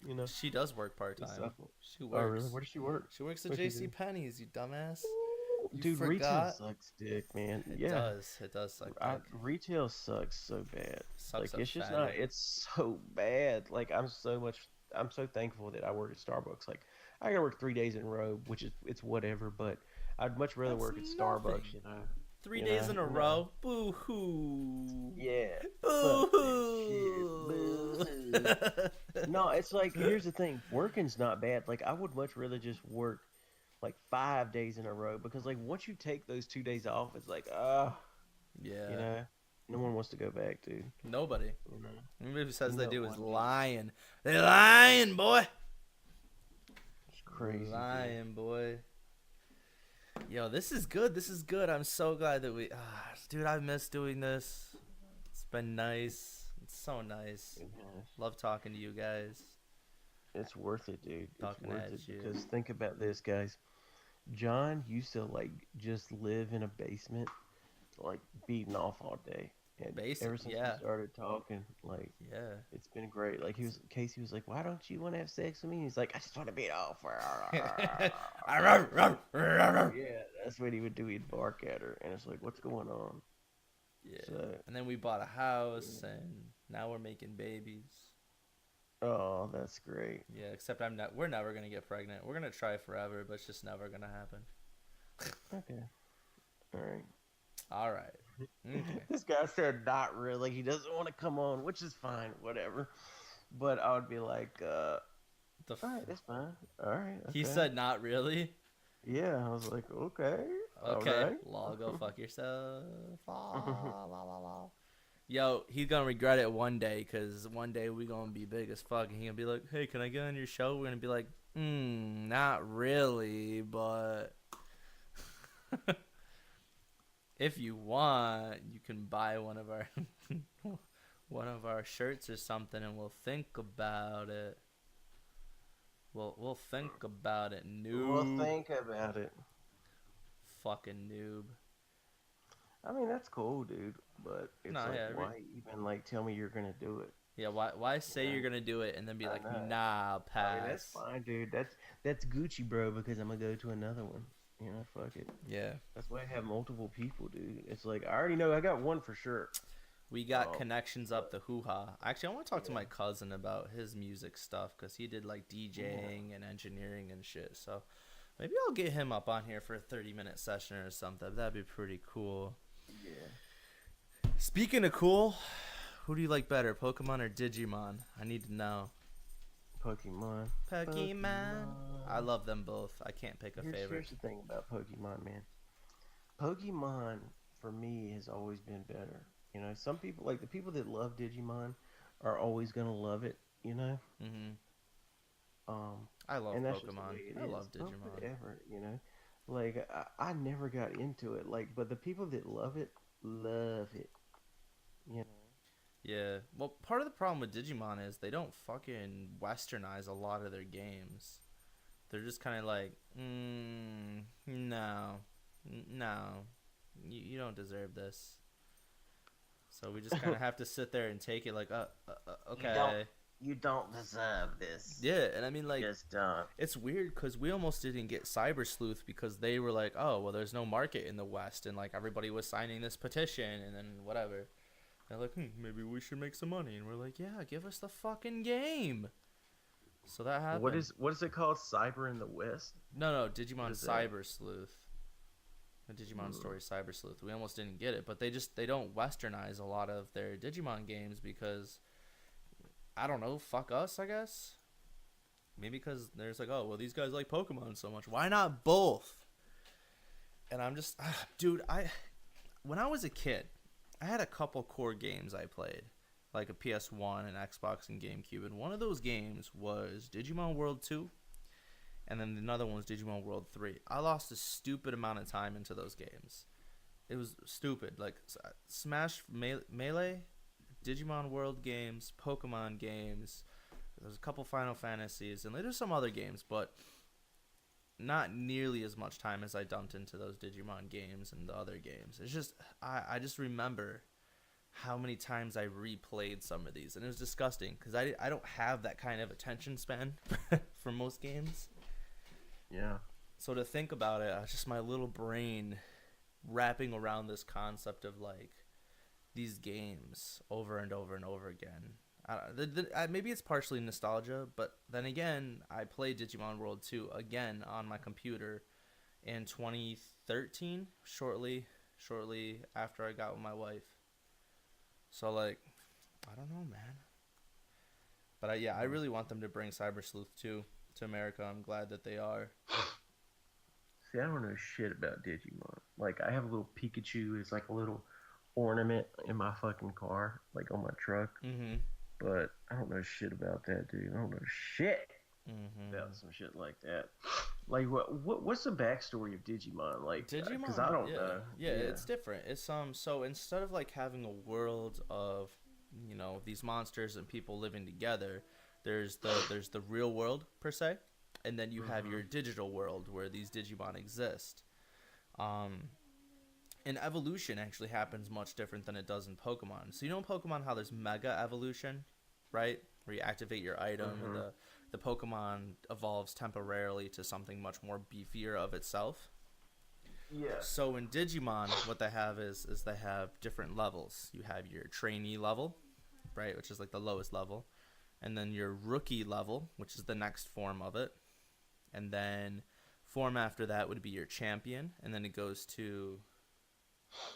You know. She does work part Just time. supplement. She Oh, really? works. Where does she work? She works at What's she J.C. do? Penney's. You dumbass. You Dude, retail forgot. sucks dick, man. It Yeah, does. It does suck dick. retail sucks so bad. Sucks Like a it's just fatty. not. It's so bad. Like I'm so thankful that I work at Starbucks. Like I gotta work 3 days in a row, which is it's whatever. But I'd much rather That's work at Starbucks. nothing. You know. 3 days in a No. row. Boo hoo. Yeah. Boo Fuck that shit. Boo hoo. hoo. No, it's like here's the thing. Working's not bad. Like I would much rather just work like 5 days in a row because like once you take those 2 days off, it's like you Yeah. know, no one wants to go back, dude. Nobody. You know, Anybody who says you they know do is one day. lying. They lying, boy. It's crazy, dude. Lying, boy. Yo, this is good. This is good. I'm so glad that dude, I miss doing this. It's been nice. It's so nice. Yeah, Love talking to you guys. it's worth it, dude. It's Talking worth at it you. because think about this, guys. John used to like just live in a basement, like beating off all day, and Basic, ever since we yeah. started talking, like Yeah. it's been great. Like Casey was like, "Why don't you want to have sex with me?" He's like, "I just want to beat off." Yeah, that's what he would do. He'd bark at her, and it's like, "What's going on?" Yeah. So, And then we bought a house and now we're making babies. oh, that's great. Yeah, except we're never gonna get pregnant. We're gonna try forever, but it's just never gonna happen. Okay, all right. All right. Okay. This guy said not really. He doesn't want to come on, which is fine, whatever. But I would be like, The f- all right, that's fine. All right, he okay. said not really. Yeah, I was like, okay, all Okay, right. law, go fuck yourself. La, la, la, la. Yo, he's gonna regret it one day, cause one day we gonna be big as fuck, and he gonna be like, "Hey, can I get on your show?" We're gonna be like, not really, but if you want, you can buy one of our one of our shirts or something, and we'll think about it. We'll think about it, Well, noob. think about it. Fucking noob. I mean, that's cool, dude. But it's No, like, yeah, why even like tell me you're gonna do it? yeah. Why say Yeah, you're gonna do it and then be I like, know. nah, I'll I mean, that's pass. fine, dude. That's Gucci, bro. Because I'm gonna go to another one. You know, fuck it. Yeah. That's why I have multiple people, dude. It's like I already know I got one for sure. We got Oh, connections up the hoo ha. Actually, I want to talk to yeah, my cousin about his music stuff because he did like yeah, DJing and engineering and shit. So maybe I'll get him up on here for a 30-minute session or something. That'd be pretty cool. yeah. Speaking of cool, who do you like better, Pokemon or Digimon? I need to know. Pokemon. Pokemon. I Pokemon. love them both. I can't pick a favorite. Here's the thing about Pokemon, man. Pokemon for me has always been better. You know, some people like the people that love Digimon are always gonna love it. You know, Mhm. um, I love and that's just the way Pokemon. it I is. love Not Digimon. forever, you know. Like I never got into it. Like, but the people that love it, love it. You Yeah. Well, part of the problem with Digimon is they don't fucking westernize a lot of their games. They're just kind of like, no, no, you don't deserve this. So we just kind know. of have to sit there and take it like, You don't okay. you don't deserve this. Yeah, and I mean, like, Just don't. it's weird because we almost didn't get Cyber Sleuth because they were like, oh, well, there's no market in the West, and like everybody was signing this petition, and then whatever. They're like, maybe we should make some money, and we're like, yeah, give us the fucking game. So that happened. What is it called? Cyber in the West? No, What Digimon is that? Cyber Sleuth. The Digimon Hmm. Story Cyber Sleuth. We almost didn't get it, but they don't westernize a lot of their Digimon games because I don't know, fuck us, I guess. Maybe because there's like, oh, well, these guys like Pokemon so much. Why not both? And I'm just, dude, when I was a kid, I had a couple core games I played, like a PS1 and Xbox and GameCube, and one of those games was Digimon World 2, and then another one was Digimon World 3. I lost a stupid amount of time into those games. It was stupid. Like Smash Melee, Digimon World games, Pokemon games. There's a couple Final Fantasies, and there's some other games, but not nearly as much time as I dumped into those Digimon games and the other games. It's just I just remember how many times I replayed some of these, and it was disgusting because I don't have that kind of attention span for most games. Yeah. So to think about it, just my little brain wrapping around this concept of like these games over and over and over again. Maybe it's partially nostalgia, but then again, I played Digimon World 2 again on my computer in 2013, shortly after I got with my wife. So like, I don't know, man. But yeah, I really want them to bring Cyber Sleuth 2 to America. I'm glad that they are. See, I don't know shit about Digimon. Like, I have a little Pikachu. It's like a little ornament in my fucking car, like on my truck. Mhm. But I don't know shit about that, dude. I don't know shit about Mhm. some shit like that. Like, what's the backstory of Digimon? Like, because I Digimon, don't yeah, know. yeah, Yeah. it's different. It's so instead of like having a world of, these monsters and people living together, there's the real world per se, and then you have Mm-hmm. your digital world where these Digimon exist. Um, and evolution actually happens much different than it does in Pokemon. So you know in Pokemon how there's Mega Evolution, right? Where you activate your item and Mm-hmm. the Pokemon evolves temporarily to something much more beefier of itself. Yeah. So in Digimon, what they have is they have different levels. You have your trainee level, right, which is like the lowest level, and then your rookie level, which is the next form of it, and then form after that would be your champion, and then it goes to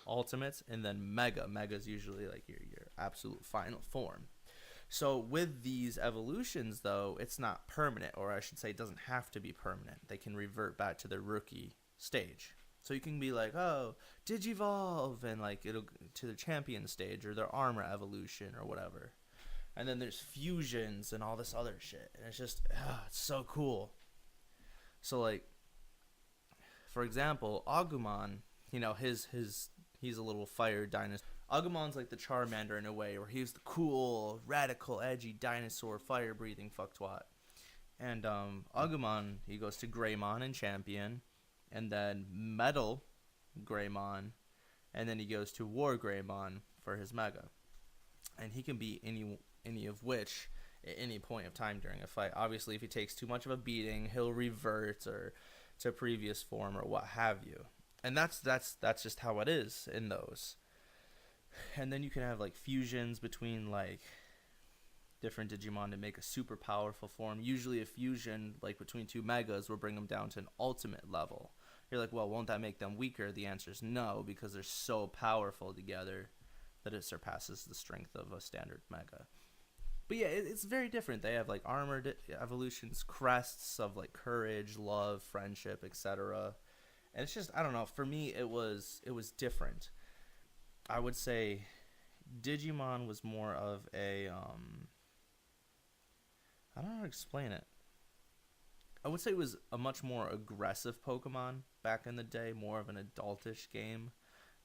ultimates, and then mega. Mega is usually like your absolute final form. So with these evolutions, though, it's not permanent, or I should say, it doesn't have to be permanent. They can revert back to their rookie stage. So you can be like, oh, Digivolve, and like it'll to the champion stage or their armor evolution or whatever. And then there's fusions and all this other shit, and it's just, it's so cool. So like, for example, Agumon, his he's a little fire dinosaur. Agumon's like the Charmander in a way, where he's the cool, radical, edgy dinosaur, fire breathing fucktwat. And Agumon, he goes to Greymon and Champion, and then Metal Greymon, and then he goes to War Greymon for his Mega. And he can be any of which at any point of time during a fight. Obviously, if he takes too much of a beating, he'll revert or to previous form or what have you. And that's just how it is in those. And then you can have like fusions between like different Digimon to make a super powerful form. Usually a fusion like between two megas will bring them down to an ultimate level. You're like, well, won't that make them weaker? The answer is no, because they're so powerful together that it surpasses the strength of a standard mega. But yeah, it's very different. They have like armored evolutions, crests of like courage, love, friendship, etc. And it's just, I don't know. For me, it was different. I would say Digimon was more of a I don't know how to explain it. I would say it was a much more aggressive Pokemon back in the day, more of an adultish game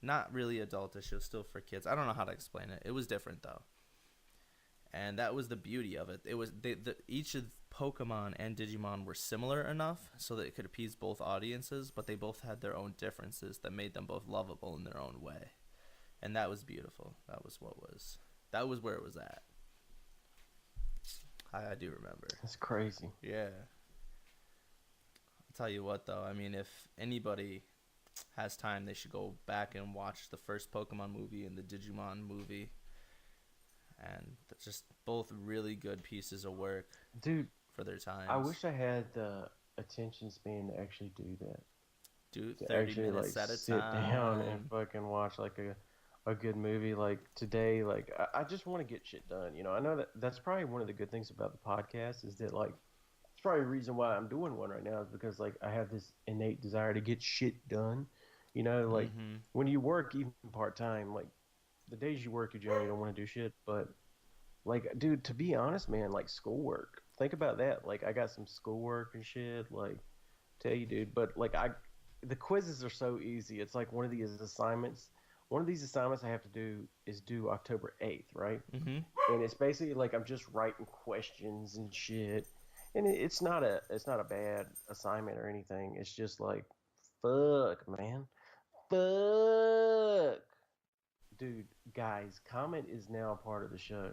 Not really adultish. It was still for kids. I don't know how to explain it. It was different though, and that was the beauty of it. It was each of Pokemon and Digimon were similar enough so that it could appease both audiences, but they both had their own differences that made them both lovable in their own way, and that was beautiful. That was where it was at. I do remember. That's crazy. Yeah. I'll tell you what though. I mean, if anybody has time, they should go back and watch the first Pokemon movie and the Digimon movie, and that's just both really good pieces of work Dude, for their times. I wish I had the attention span to actually do that. Do To 30 actually minutes like at a sit down and time. fucking watch like a good movie like today. Like I just want to get shit done. You know, I know that that's probably one of the good things about the podcast is that like it's probably the reason why I'm doing one right now is because like I have this innate desire to get shit done. You know, like Mm-hmm. when you work even part time, like the days you work, you generally don't want to do shit. But like, dude, to be honest, man, like schoolwork. Think about that. Like I got some schoolwork and shit. Like tell you, dude. But like the quizzes are so easy. It's like one of these assignments. One of these assignments I have to do is due October 8th, right? Mm-hmm. And it's basically like I'm just writing questions and shit. And it's not a bad assignment or anything. It's just like fuck, man. Fuck. Dude, guys, comment is now a part of the show.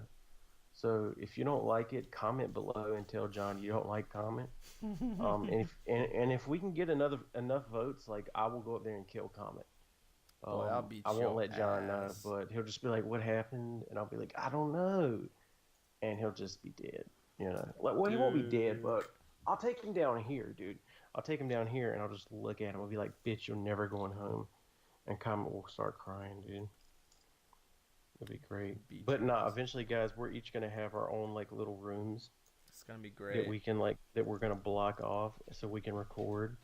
So if you don't like it, comment below and tell John you don't like comment. And if we can get enough votes, like I will go up there and kill comment. Boy, I'll beat I won't your let John know, ass. but he'll just be like, "What happened?" And I'll be like, "I don't know," and he'll just be dead. You know, like well, he won't be dead, Dude. but I'll take him down here, dude. I'll take him down here, and I'll just look at him. I'll be like, "Bitch, you're never going home," and comment will start crying, dude. It'd be great. Beat But your nah, ass. eventually, guys, we're each gonna have our own like little rooms It's gonna be that great. we can like that we're gonna block off so we can record.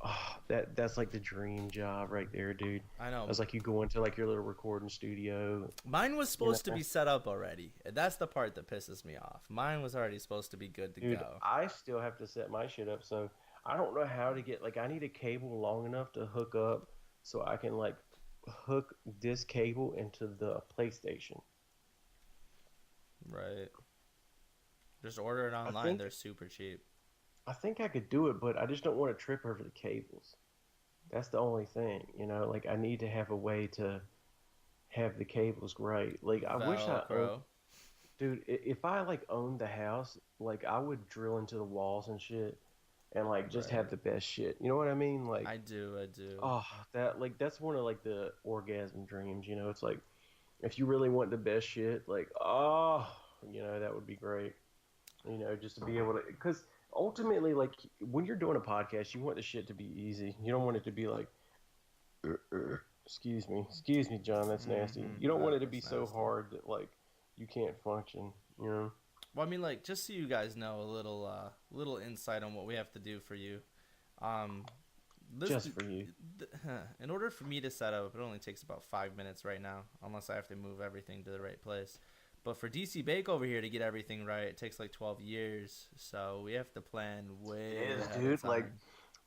Oh, that's like the dream job right there, dude. I know. That's like you go into like your little recording studio, Mine was you supposed to know. be set up already. That's the part that pisses me off. Mine was already supposed to be good to Dude, go. I still have to set my shit up, so I don't know how to get like I need a cable long enough to hook up so I can like hook this cable into the PlayStation. Right. Just order it I online. think They're super cheap. I think I could do it, but I just don't want to trip over the cables. That's the only thing, you know. Like I need to have a way to have the cables right. Like I wish I owned, Velcro. dude. If I like owned the house, like I would drill into the walls and shit, and like just have Right. the best shit. You know what I mean? Like I do. I do. oh, that like that's one of like the orgasm dreams. You know, it's like if you really want the best shit, like oh, you know that would be great. You know, just to be able to, because ultimately, like when you're doing a podcast, you want the shit to be easy. You don't want it to be like, excuse me, John, that's nasty. Mm-hmm. You don't want it to be That's so nasty. hard that like you can't function. You know, Well, I mean, like, just so you guys know little insight on what we have to do for you. Um, this, just for you. in order for me to set up, it only takes about 5 minutes right now, unless I have to move everything to the right place. But for DC Bake over here to get everything right, it takes like 12 years. So we have to plan way It is, ahead of dude. Like, time.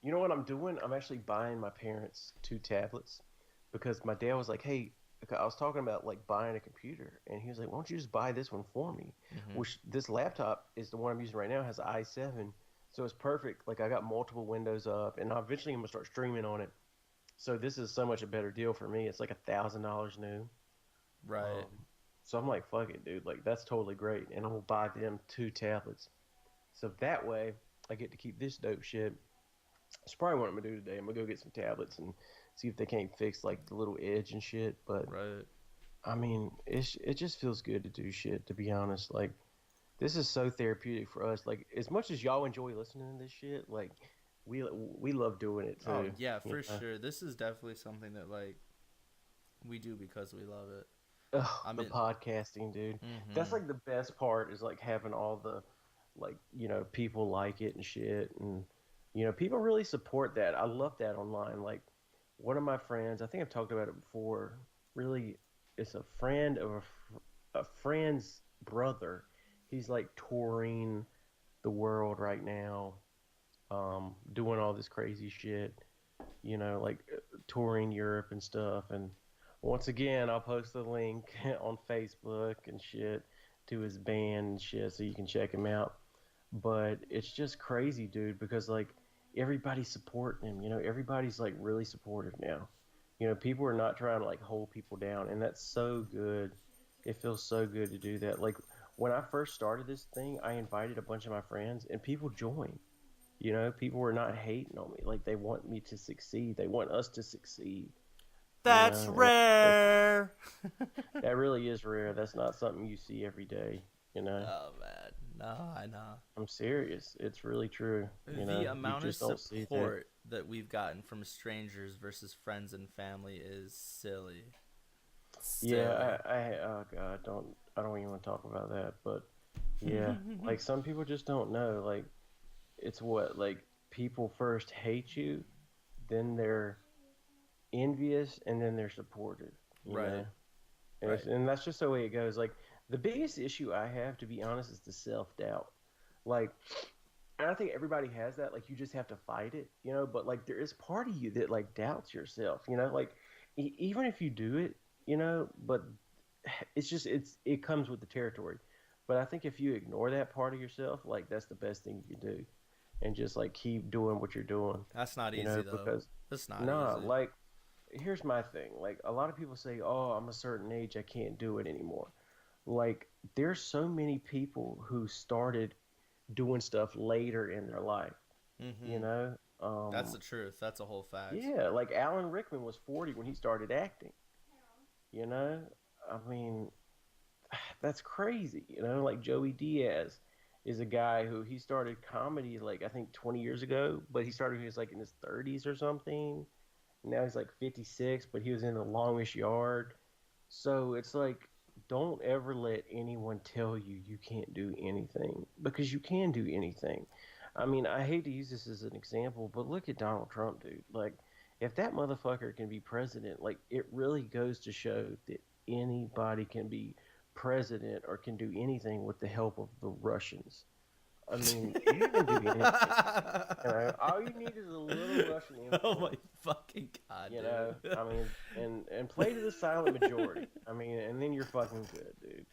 you know what I'm doing? I'm actually buying my parents two tablets because my dad was like, "Hey," I was talking about like buying a computer, and he was like, "Why don't you just buy this one for me?" Hmm. Which this laptop is the one I'm using right now has an i7, so it's perfect. Like I got multiple windows up, and eventually I'm gonna start streaming on it. So this is so much a better deal for me. It's like $1,000 new. Right. Um, so I'm like, fuck it, dude. Like that's totally great, and I'm gonna buy them two tablets. So that way I get to keep this dope shit. That's probably what I'm gonna do today. I'm gonna go get some tablets and see if they can't fix like the little edge and shit. But Right. I mean, it just feels good to do shit. To be honest, like this is so therapeutic for us. Like as much as y'all enjoy listening to this shit, like we love doing it Oh too. yeah, You for know? sure. This is definitely something that like we do because we love it. Ugh, I the mean, podcasting, dude. That's mm-hmm. like the best part is like having all the like people like it and shit, and people really support that. I love that online. Like one of my friends, I think I've talked about it before. Really, it's a friend of a friend's brother. He's like touring the world right now, doing all this crazy shit. Like touring Europe and stuff, and Once again, I'll post the link on Facebook and shit to his band and shit so you can check him out. But it's just crazy, dude, because like everybody's supporting him. Everybody's like really supportive now. People are not trying to like hold people down, and that's so good. It feels so good to do that. Like when I first started this thing, I invited a bunch of my friends, and people joined. People were not hating on me. Like they want me to succeed. They want us to succeed. That's And that's rare. that really is rare. That's not something you see every day. You know, Oh man, no, I know. I'm serious. It's really true. The You amount of just don't see that. support that we've gotten from strangers versus friends and family is silly. Yeah, Silly. oh God, I don't even want to talk about that. But yeah, like some people just don't know. Like it's what like people first hate you, then they're envious, and then they're supportive. You Right, know, right. and that's just the way it goes. Like the biggest issue I have, to be honest, is the self doubt. Like, and I think everybody has that. Like, you just have to fight it, But like, there is part of you that like doubts yourself, Like, even if you do it, But it comes with the territory. But I think if you ignore that part of yourself, like that's the best thing you can do, and just like keep doing what you're doing, That's not easy though. Because That's not nah, easy. like here's my thing. Like a lot of people say, "Oh, I'm a certain age, I can't do it anymore." Like there's so many people who started doing stuff later in their life, you Mm-hmm. know? That's the truth. That's a whole fact. Yeah, like Alan Rickman was 40 when he started acting, you know? I mean, that's crazy, Like Joey Diaz is a guy who he started comedy like I think 20 years ago, but he started when he was like in his 30s or something. Now he's like 56, but he was in The Longest Yard. So it's like, don't ever let anyone tell you you can't do anything because you can do anything. I mean, I hate to use this as an example, but look at Donald Trump, dude. Like, if that motherfucker can be president, like, it really goes to show that anybody can be president or can do anything with the help of the Russians. I mean, you can do anything. All you need is a little Russian Oh my influence. fucking god, dude. I mean, and play to the silent majority. I mean, and then you're fucking good, dude.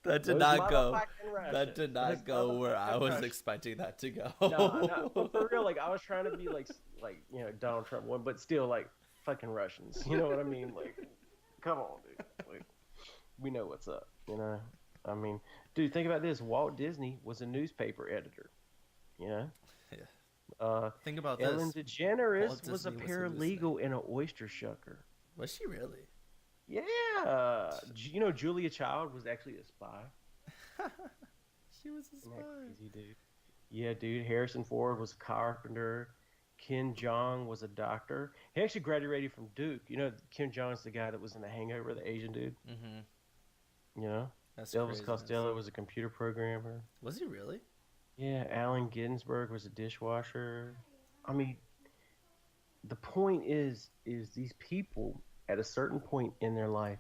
That did Those not go. motherfucking That Russians. did Those not go where I motherfucking was Russians. expecting that to No, no, but for go. real, like I was trying to be like Donald Trump one, but still like fucking Russians. You know what I mean? Like, come on, dude. Like, we know what's up. I mean, dude, think about this. Walt Disney was a newspaper editor. You know. Yeah. Uh, Think about Ellen this. Walt DeGeneres was a Disney was a newsman. paralegal and an oyster shucker. Was she really? Yeah. Julia Child was actually a spy. She was a Isn't that spy. crazy, dude? Yeah, dude. Harrison Ford was a carpenter. Ken Jeong was a doctor. He actually graduated from Duke. Ken Jeong's the guy that was in The Hangover, the Asian dude. Mm-hmm. You know, That's Elvis craziness. Costello was a computer programmer. Was he really? Yeah, Allen Ginsberg was a dishwasher. I mean, the point is these people at a certain point in their life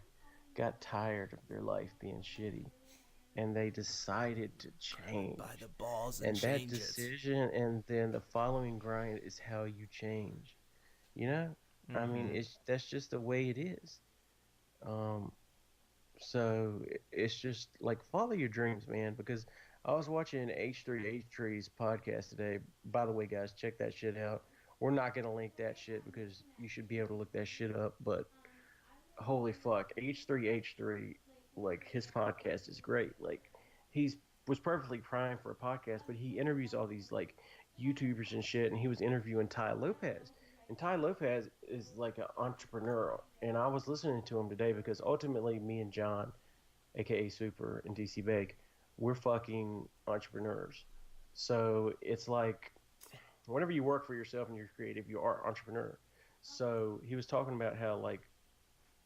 got tired of their life being shitty, and they decided to Grab by change. the balls and And that change it. decision and then the following grind is how you change. You know? I mean, Mm-hmm. that's just the way it is. Um, so it's just like follow your dreams, man. Because I was watching H3H3's podcast today. By the way, guys, check that shit out. We're not gonna link that shit because you should be able to look that shit up. But holy fuck, H3H3, like his podcast is great. Like he's was perfectly primed for a podcast, but he interviews all these like YouTubers and shit, and he was interviewing Ty Lopez. And Ty Lopez is like an entrepreneur, and I was listening to him today because ultimately, me and John, aka Super and DC Bake, we're fucking entrepreneurs. So it's like whenever you work for yourself and you're creative, you are entrepreneur. So he was talking about how like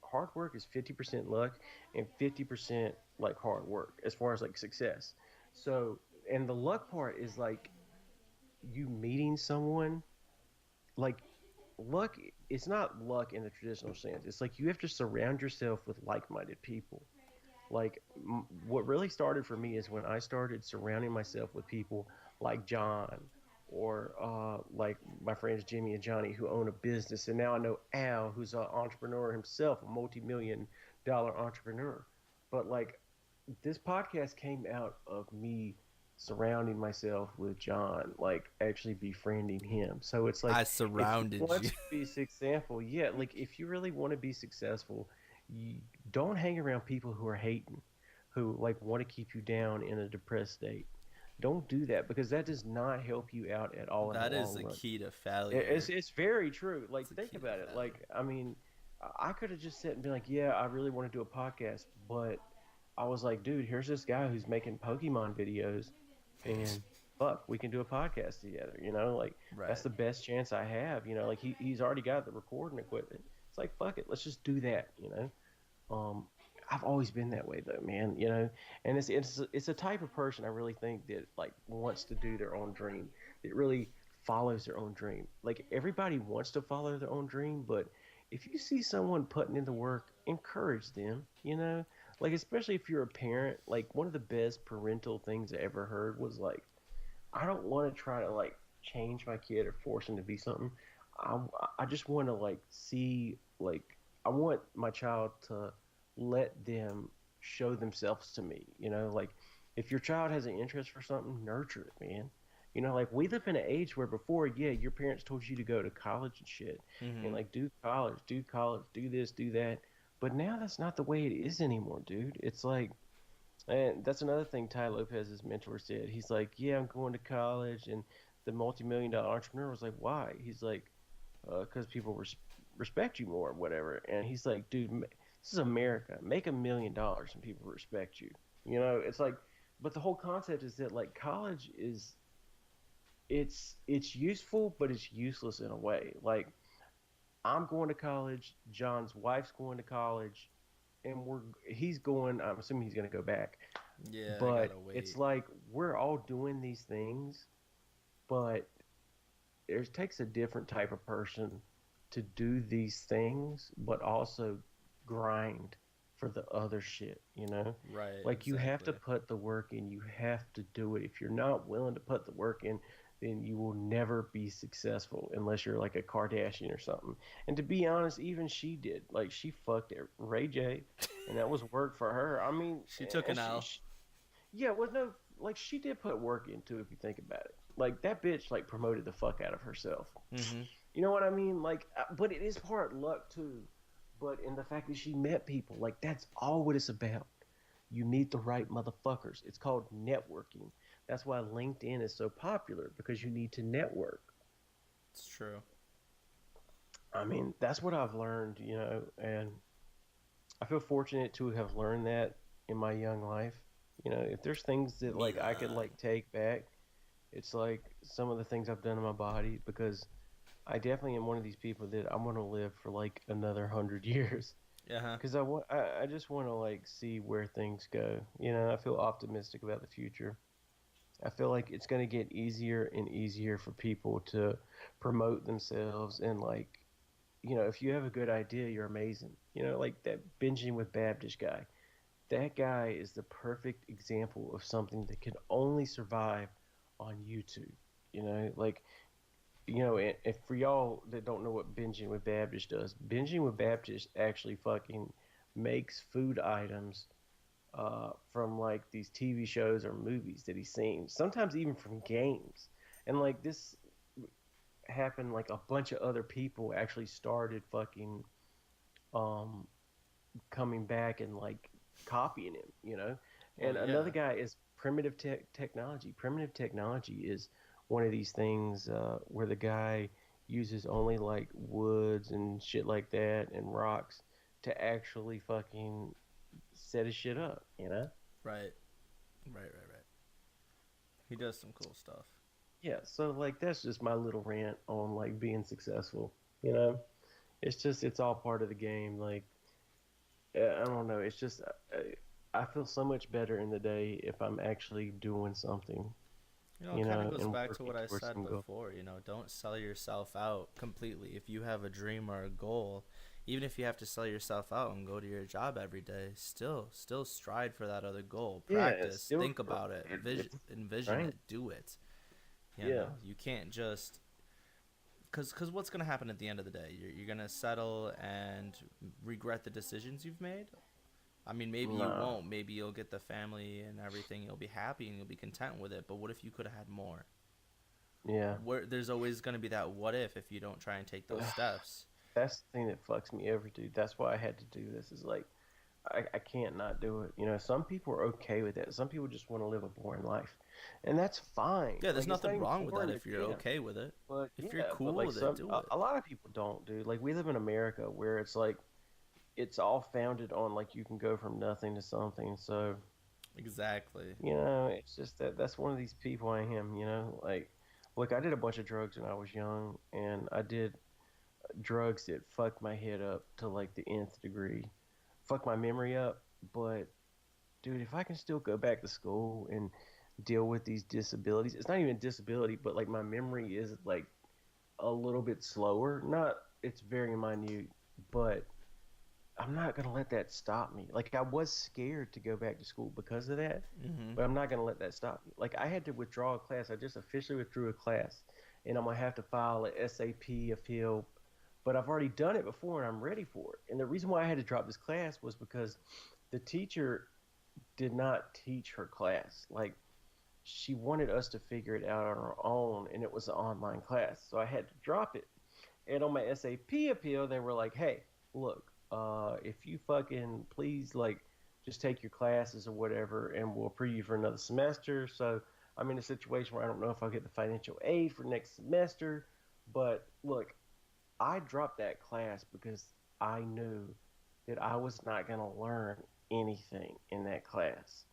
hard work is 50% luck and 50% like hard work as far as like success. So, and the luck part is like you meeting someone, like luck, it's not luck in the traditional sense. It's like you have to surround yourself with like minded people. Like, what really started for me is when I started surrounding myself with people like John or like my friends Jimmy and Johnny who own a business, and now I know Al, who's an entrepreneur himself, a multi-million-dollar entrepreneur. But like this podcast came out of me surrounding myself with John, like actually befriending him. So it's like I if you surrounded want you. to be successful, yeah, like if you really want to be successful, you don't hang around people who are hating, who like want to keep you down in a depressed state. Don't do that because that does not help you out at all in the That is long the run. key to It's failure. it's very true. Like It's the think key to about it. failure. Like I mean, I could have just sat and been like, yeah, I really want to do a podcast, but I was like, dude, here's this guy who's making Pokemon videos, and fuck, we can do a podcast together. Like that's Right. the best chance I have. Like he's already got the recording equipment. It's like fuck it, let's just do that. I've always been that way though, man. And it's a type of person I really think that like wants to do their own dream. That really follows their own dream. Like everybody wants to follow their own dream, but if you see someone putting in the work, encourage them. Like especially if you're a parent. Like one of the best parental things I ever heard was like, I don't want to try to like change my kid or force him to be something. I I just want to like see like I want my child to let them show themselves to me. Like if your child has an interest for something, nurture it, man. Like we live in an age where before, yeah, your parents told you to go to college and shit, and Mhm. like do college, do this, do that. But now that's not the way it is anymore, dude. It's like, and that's another thing Ty Lopez's mentor said. He's like, yeah, I'm going to college, and the multi-million-dollar entrepreneur was like, why? He's like, because people respect you more, or whatever. And he's like, dude, this is America. Make $1 million and people respect you. It's like, but the whole concept is that like college is it's useful, but it's useless in a way. Like I'm going to college, John's wife's going to college, and he's going. I'm assuming he's going to go back, Yeah, I but gotta it's wait. like we're all doing these things, but it takes a different type of person to do these things, but also grind for the other shit. Right, Like you have to exactly. put the work in, you have to do it. If you're not willing to put the work in, then you will never be successful unless you're like a Kardashian or something. And to be honest, even she did. Like she fucked Ray J, and that was work for her. I mean, She took and an L. yeah, well, no, like she did put work into it if you think about it. Like that bitch like promoted the fuck out of herself. Mhm. You know what I mean? Like, but it is part luck too. But in the fact that she met people, like that's all what it's about. You meet the right motherfuckers. It's called networking. That's why LinkedIn is so popular because you need to network. It's true. I mean, that's what I've learned, and I feel fortunate to have learned that in my young life. If there's things that Me like I could that. like take back, it's like some of the things I've done in my body because I definitely am one of these people that I want to live for like another 100 years Yeah. Huh. because I just want to like see where things go. I feel optimistic about the future. I feel like it's going to get easier and easier for people to promote themselves and like if you have a good idea, you're amazing. Like that binging with Baptist guy. That guy is the perfect example of something that can only survive on YouTube. Like if for y'all that don't know what binging with Baptist does, binging with Baptist actually fucking makes food items from like these TV shows or movies that he's seen, sometimes even from games. And like this happened, like a bunch of other people actually started fucking um, coming back and like copying him. Well, And another yeah. guy is Primitive Technology. Primitive Technology is one of these things where the guy uses only like woods and shit like that and rocks to actually fucking set his shit up. Right. Right. Right. Right. He does some cool stuff. Yeah, so like that's just my little rant on like being successful. You know, it's all part of the game. Like I don't know, it's just I feel so much better in the day if I'm actually doing something, It kind of goes and back to working what I towards said some goal. before. Don't sell yourself out completely. If you have a dream or a goal, even if you have to sell yourself out and go to your job every day, still strive for that other goal. Yeah, it's Practice, still think about it, it's envision right. it, do it. Yeah. You can't just because what's gonna happen at the end of the day? You're gonna settle and regret the decisions you've made. I mean, maybe you Nah. won't. Maybe you'll get the family and everything. You'll be happy and you'll be content with it. But what if you could have had more? Yeah. Where there's always gonna be that what if you don't try and take those steps. That's the thing that fucks me over, dude. That's why I had to do this. Is like I can't not do it. You know, some people are okay with that. Some people just want to live a boring life, and that's fine. Yeah, there's Like it's not nothing even wrong with that boring if if you're you can. okay with it. But If you're yeah, but cool like with it, some do it. a lot of people don't, dude. Like we live in America where it's like it's all founded on like you can go from nothing to something. So Exactly. you know, it's just that's one of these people I am. You know, like look, I did a bunch of drugs when I was young, and I did drugs that fucked my head up to like the nth degree, fucked my memory up. But dude, if I can still go back to school and deal with these disabilities, it's not even a disability, but like my memory is like a little bit slower. Not, it's very minute, but I'm not gonna let that stop me. Like I was scared to go back to school because of that, Mhm. but I'm not gonna let that stop me. Like I had to withdraw a class. I just officially withdrew a class, and I'm gonna have to file a SAP appeal. But I've already done it before, and I'm ready for it. And the reason why I had to drop this class was because the teacher did not teach her class. Like she wanted us to figure it out on our own, and it was an online class, so I had to drop it. And on my SAP appeal, they were like, "Hey, look, if you fucking please, like, just take your classes or whatever, and we'll approve you for another semester." So I'm in a situation where I don't know if I'll get the financial aid for next semester. But look, I dropped that class because I knew that I was not going to learn anything in that class.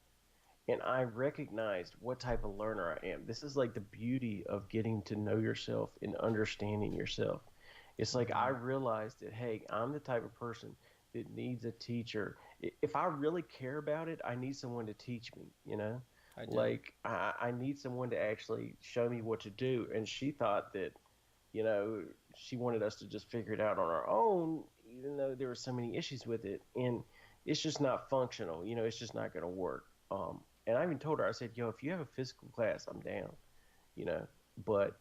And I recognized what type of learner I am. This is like the beauty of getting to know yourself and understanding yourself. It's like I Mhm. realized that, hey, I'm the type of person that needs a teacher. If I really care about it, I need someone to teach me, you know? I do. Like, I need someone to actually show me what to do. And she thought that, you know, she wanted us to just figure it out on our own, even though there were so many issues with it. And it's just not functional. You know, it's just not going to work. And I even told her, I said, yo, if you have a physical class, I'm down, you know. But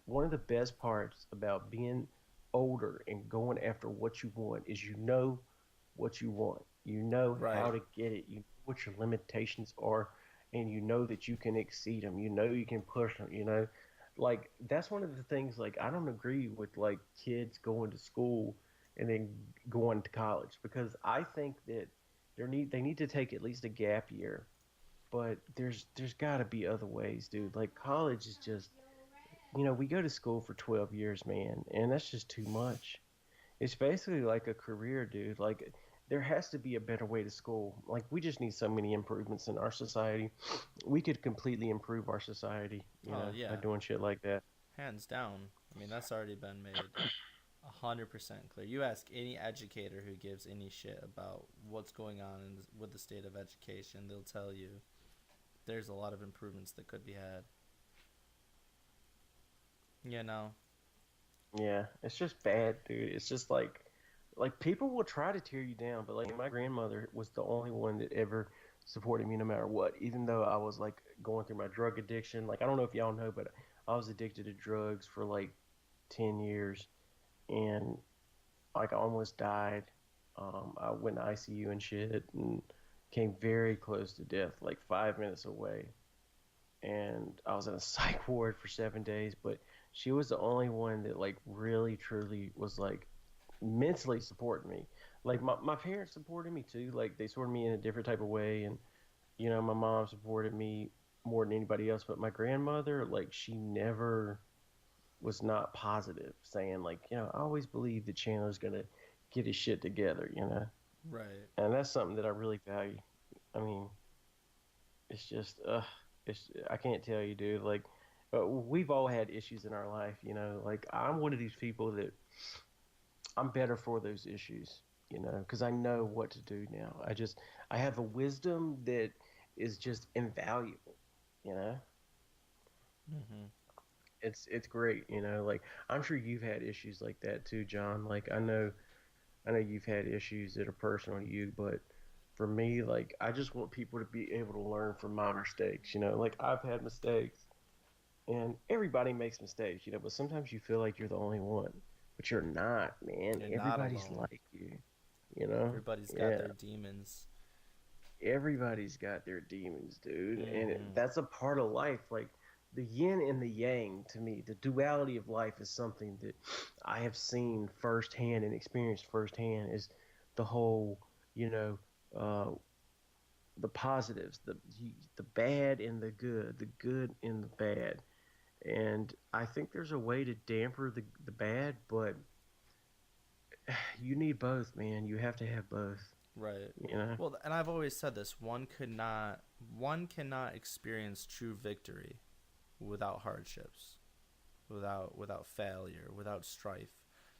one of the best parts about being older and going after what you want is you know what you want. You know how Right. to get it. You know what your limitations are, and you know that you can exceed them. You know you can push them. You know, like that's one of the things. Like I don't agree with like kids going to school and then going to college because I think that they need to take at least a gap year. But there's got to be other ways, dude. Like college is just you know, we go to school for 12 years, man, and that's just too much. It's basically like a career, dude. Like, there has to be a better way to school. Like, we just need so many improvements in our society. We could completely improve our society, you Oh know, by yeah. doing shit like that. Hands down. I mean, that's already been made 100% clear. You ask any educator who gives any shit about what's going on with the state of education, they'll tell you there's a lot of improvements that could be had. You know. Yeah, it's just bad, dude. It's just like people will try to tear you down, but like my grandmother was the only one that ever supported me no matter what. Even though I was like going through my drug addiction. Like I don't know if y'all know, but I was addicted to drugs for like 10 years and like I almost died. I went to ICU and shit and came very close to death, like 5 minutes away. And I was in a psych ward for 7 days, but she was the only one that like really truly was like mentally supporting me. Like my parents supported me too. Like they supported me in a different type of way, and you know my mom supported me more than anybody else. But my grandmother, like she never was not positive, saying like you know I always believe that Chandler's gonna get his shit together, you know, Right. and that's something that I really value. I mean, it's just it's I can't tell you, dude. Like we've all had issues in our life, you know. Like I'm one of these people that I'm better for those issues, you know, because I know what to do now. I have a wisdom that is just invaluable, you know. Mhm. It's great, you know. Like I'm sure you've had issues like that too, John. Like I know you've had issues that are personal to you, but for me, like I just want people to be able to learn from my mistakes, you know. Like I've had mistakes And everybody makes mistakes, you know, but sometimes you feel like you're the only one, but you're not, man. You're not Everybody's alone. like you, you know? Everybody's got Yeah. their demons. Everybody's got their demons, dude. And Mm-hmm. that's a part of life. Like the yin and the yang to me, the duality of life is something that I have seen firsthand and experienced firsthand is the whole, you know, uh, the positives, the bad and the good and the bad. And I think there's a way to damper the bad, but you need both, man. You have to have both, Right. you know? Well, and I've always said this: one cannot experience true victory without hardships, without failure, without strife.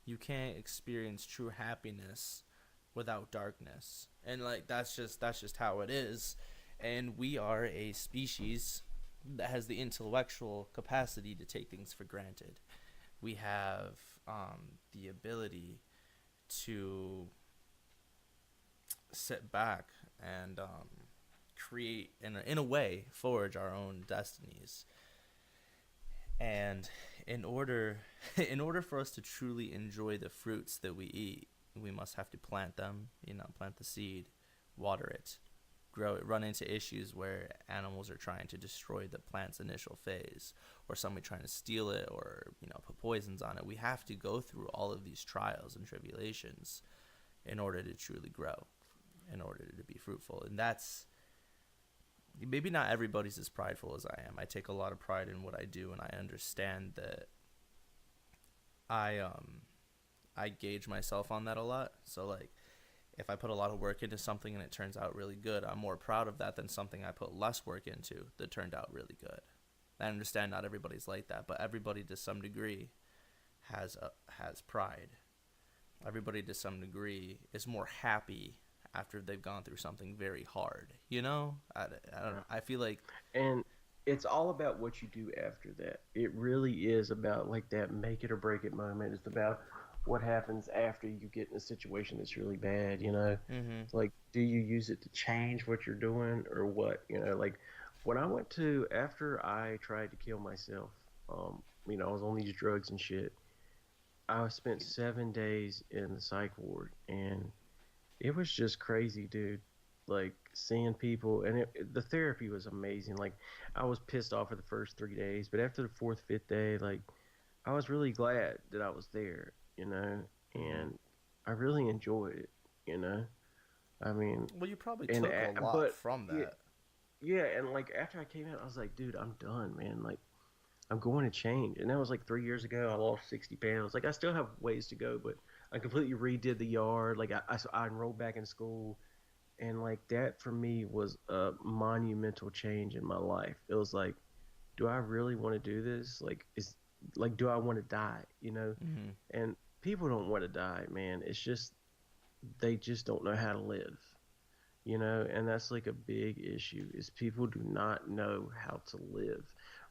You can't experience true happiness without darkness. And like that's just how it is. And we are a species that has the intellectual capacity to take things for granted. We have the ability to sit back and create, in a way, forge our own destinies. And in order in order for us to truly enjoy the fruits that we eat, we must have to plant them, plant the seed, water it, grow it, run into issues where animals are trying to destroy the plant's initial phase, or somebody trying to steal it, or put poisons on it. We have to go through all of these trials and tribulations in order to truly grow, in order to be fruitful. And that's maybe not everybody's as prideful as I am. I take a lot of pride in what I do, and I understand that I I gauge myself on that a lot. So like if I put a lot of work into something and it turns out really good, I'm more proud of that than something I put less work into that turned out really good. I understand not everybody's like that, but everybody to some degree has pride. Everybody to some degree is more happy after they've gone through something very hard. I don't know. I feel like And it's all about what you do after that. It really is about like that make it or break it moment. It's about what happens after you get in a situation that's really bad, you know? mm-hmm, It's like, do you use it to change what you're doing or what? You know, like when I went to, after I tried to kill myself, you know, I was on these drugs and shit. I spent 7 days in the psych ward and it was just crazy, dude. Like seeing people, and the therapy was amazing. Like I was pissed off for the first 3 days, but after the fourth, fifth day, like I was really glad that I was there, you know, mm-hmm. and I really enjoyed it, you know. I mean, Well, you probably and took a lot but from yeah, that. yeah, and like after I came out, I was like, dude, I'm done, man. Like I'm going to change, and that was like 3 years ago. I lost 60 pounds. Like I still have ways to go, but I completely redid the yard. Like I enrolled back in school and like that for me was a monumental change in my life. It was like, do I really want to do this? Like is like do I want to die, you know? Mm-hmm. And people don't want to die, man. It's just they just don't know how to live, you know? And that's like a big issue is people do not know how to live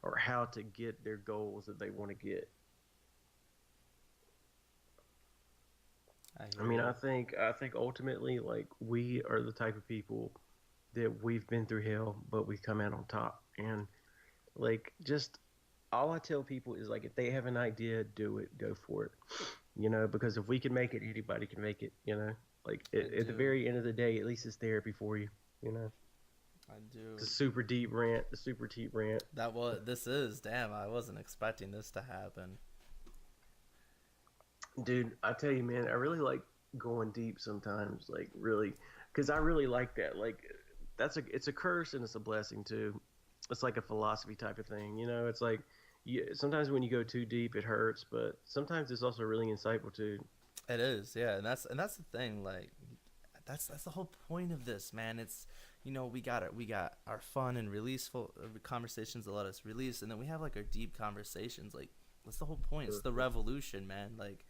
or how to get their goals that they want to get. I I hear mean, you. I think ultimately like we are the type of people that we've been through hell, but we come out on top. And like just all I tell people is like if they have an idea, do it, go for it. You know, because if we can make it, anybody can make it. You know, like I at the do. very end of the day, at least it's therapy for you. You know, I do. the super deep rant, the super deep rant. This is damn. I wasn't expecting this to happen. Dude, I tell you, man, I really like going deep sometimes. Like really, because I really like that. Like it's a curse and it's a blessing too. It's like a philosophy type of thing. You know, it's like sometimes when you go too deep, it hurts, but sometimes it's also really insightful too. It is, yeah, and that's the thing. Like, that's the whole point of this, man. It's we got our fun and releaseful conversations that let us release, and then we have like our deep conversations. Like, that's the whole point. It's the revolution, man. Like,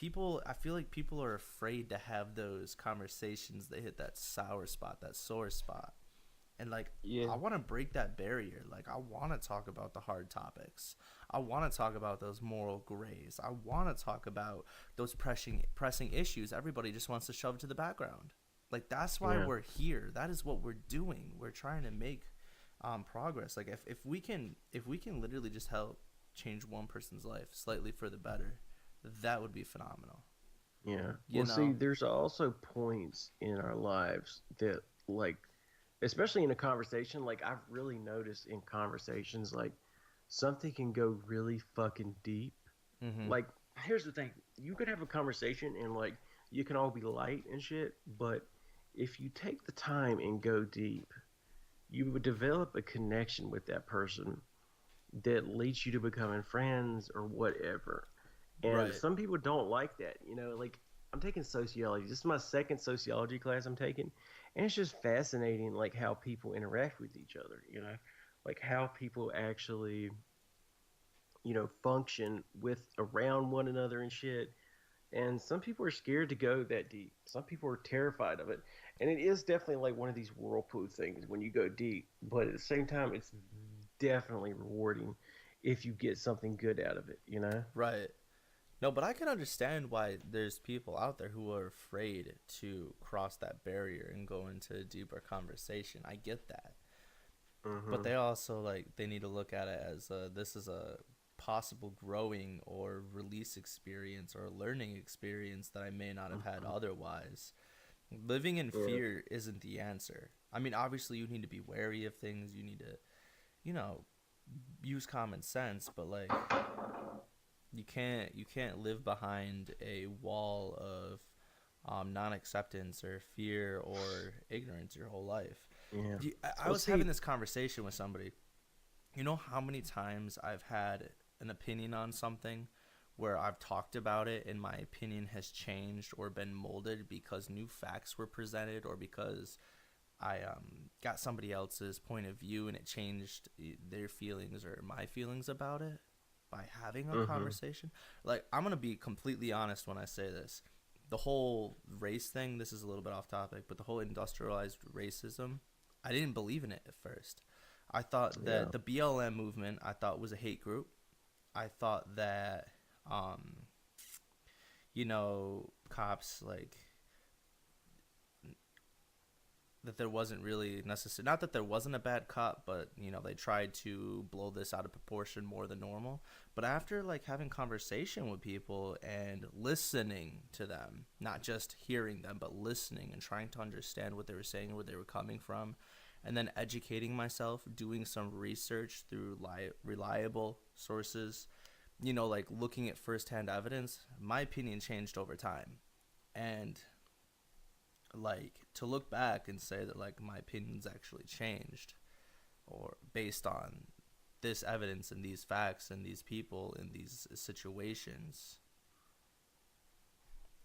I feel like people are afraid to have those conversations. They hit that sour spot, that sore spot, and like Yeah, I want to break that barrier. Like, I want to talk about the hard topics. I want to talk about those moral grays. I want to talk about those pressing issues everybody just wants to shove to the background. Like, that's why yeah, we're here. That is what we're doing. We're trying to make progress. Like if we can literally just help change one person's life slightly for the better, that would be phenomenal. Yeah. You Well, see, know? there's also points in our lives that, like, especially in a conversation, like, I've really noticed in conversations, like, something can go really fucking deep. Mm-hmm. Like, here's the thing, you could have a conversation and, like, you can all be light and shit, but if you take the time and go deep, you would develop a connection with that person that leads you to becoming friends or whatever. And Right. some people don't like that. Like, I'm taking sociology. This is my second sociology class I'm taking, and it's just fascinating, like how people interact with each other. Like how people actually, function with around one another and shit. And some people are scared to go that deep. Some people are terrified of it, and it is definitely like one of these whirlpool things when you go deep. But at the same time, it's definitely rewarding if you get something good out of it. Right. No, but I can understand why there's people out there who are afraid to cross that barrier and go into a deeper conversation. I get that. But Mm-hmm. they also like they need to look at it as this is a possible growing or release experience or learning experience that I may not have had Mm-hmm. otherwise. Living in Yeah. fear isn't the answer. I mean, obviously you need to be wary of things. You need to, you know, use common sense, but like you can't live behind a wall of non-acceptance or fear or ignorance your whole life. Yeah. I Well, was having see. this conversation with somebody. You know how many times I've had an opinion on something where I've talked about it and my opinion has changed or been molded because new facts were presented or because I got somebody else's point of view and it changed their feelings or my feelings about it by having a Mm-hmm. conversation. Like, I'm going to be completely honest when I say this. The whole race thing, this is a little bit off topic, but the whole industrialized racism, I didn't believe in it at first. I thought Yeah. that the BLM movement, I thought was a hate group. I thought that, um, cops like that there wasn't really necessary. Not that there wasn't a bad cop, but they tried to blow this out of proportion more than normal. But after like having conversation with people and listening to them, not just hearing them, but listening and trying to understand what they were saying, where they were coming from, and then educating myself, doing some research through reliable sources, like looking at firsthand evidence, my opinion changed over time. And like to look back and say that like my opinion's actually changed or based on this evidence and these facts and these people in these situations,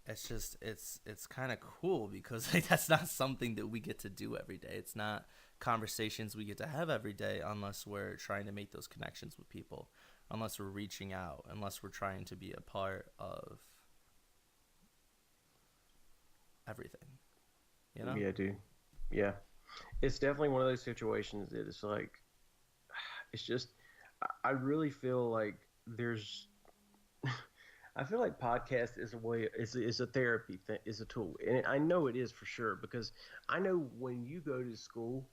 it's just it's kind of cool because like that's not something that we get to do every day. It's not conversations we get to have every day unless we're trying to make those connections with people, unless we're reaching out, unless we're trying to be a part of everything, you know? Yeah, dude. Yeah. It's definitely one of those situations that it's like, it's just, I really feel like there's, I feel like podcast is a way, is a therapy thing, is a tool. And I know it is for sure because I know when you go to school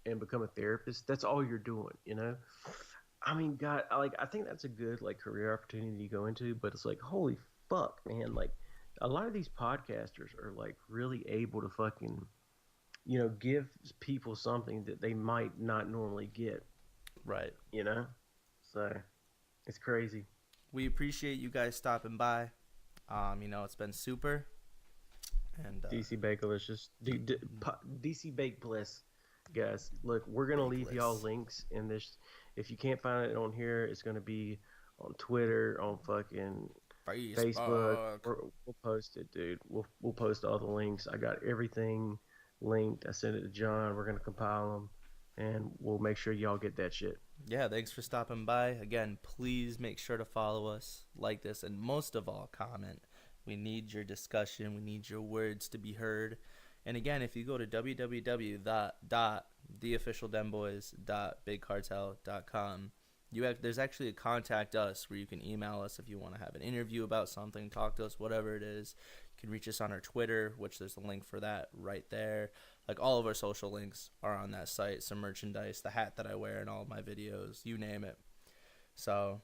and become a therapist, that's all you're doing. I mean, God, I think that's a good like career opportunity to go into, but it's like, holy fuck, man! Like, a lot of these podcasters are like really able to fucking, give people something that they might not normally get, Right. you know? So it's crazy. We appreciate you guys stopping by. It's been super. And DC Bakelicious, DC Bake Bliss, guys. Look, we're gonna leave y'all Bakeless. links in this. If you can't find it on here, it's gonna be on Twitter, on fucking Facebook. Facebook. We'll post it, dude. We'll post all the links. I got everything linked. I sent it to John. We're gonna compile them, and we'll make sure y'all get that shit. Yeah, thanks for stopping by. Again, please make sure to follow us, like this, and most of all, comment. We need your discussion. We need your words to be heard. And again, if you go to www.theofficialdemboys.bigcartel.com, There's actually a contact us where you can email us if you want to have an interview about something, talk to us, whatever it is. You can reach us on our Twitter, which there's a link for that right there. Like all of our social links are on that site. Some merchandise, the hat that I wear in all of my videos, you name it. So,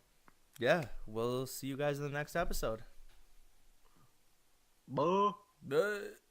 yeah, we'll see you guys in the next episode. Bye. Bye.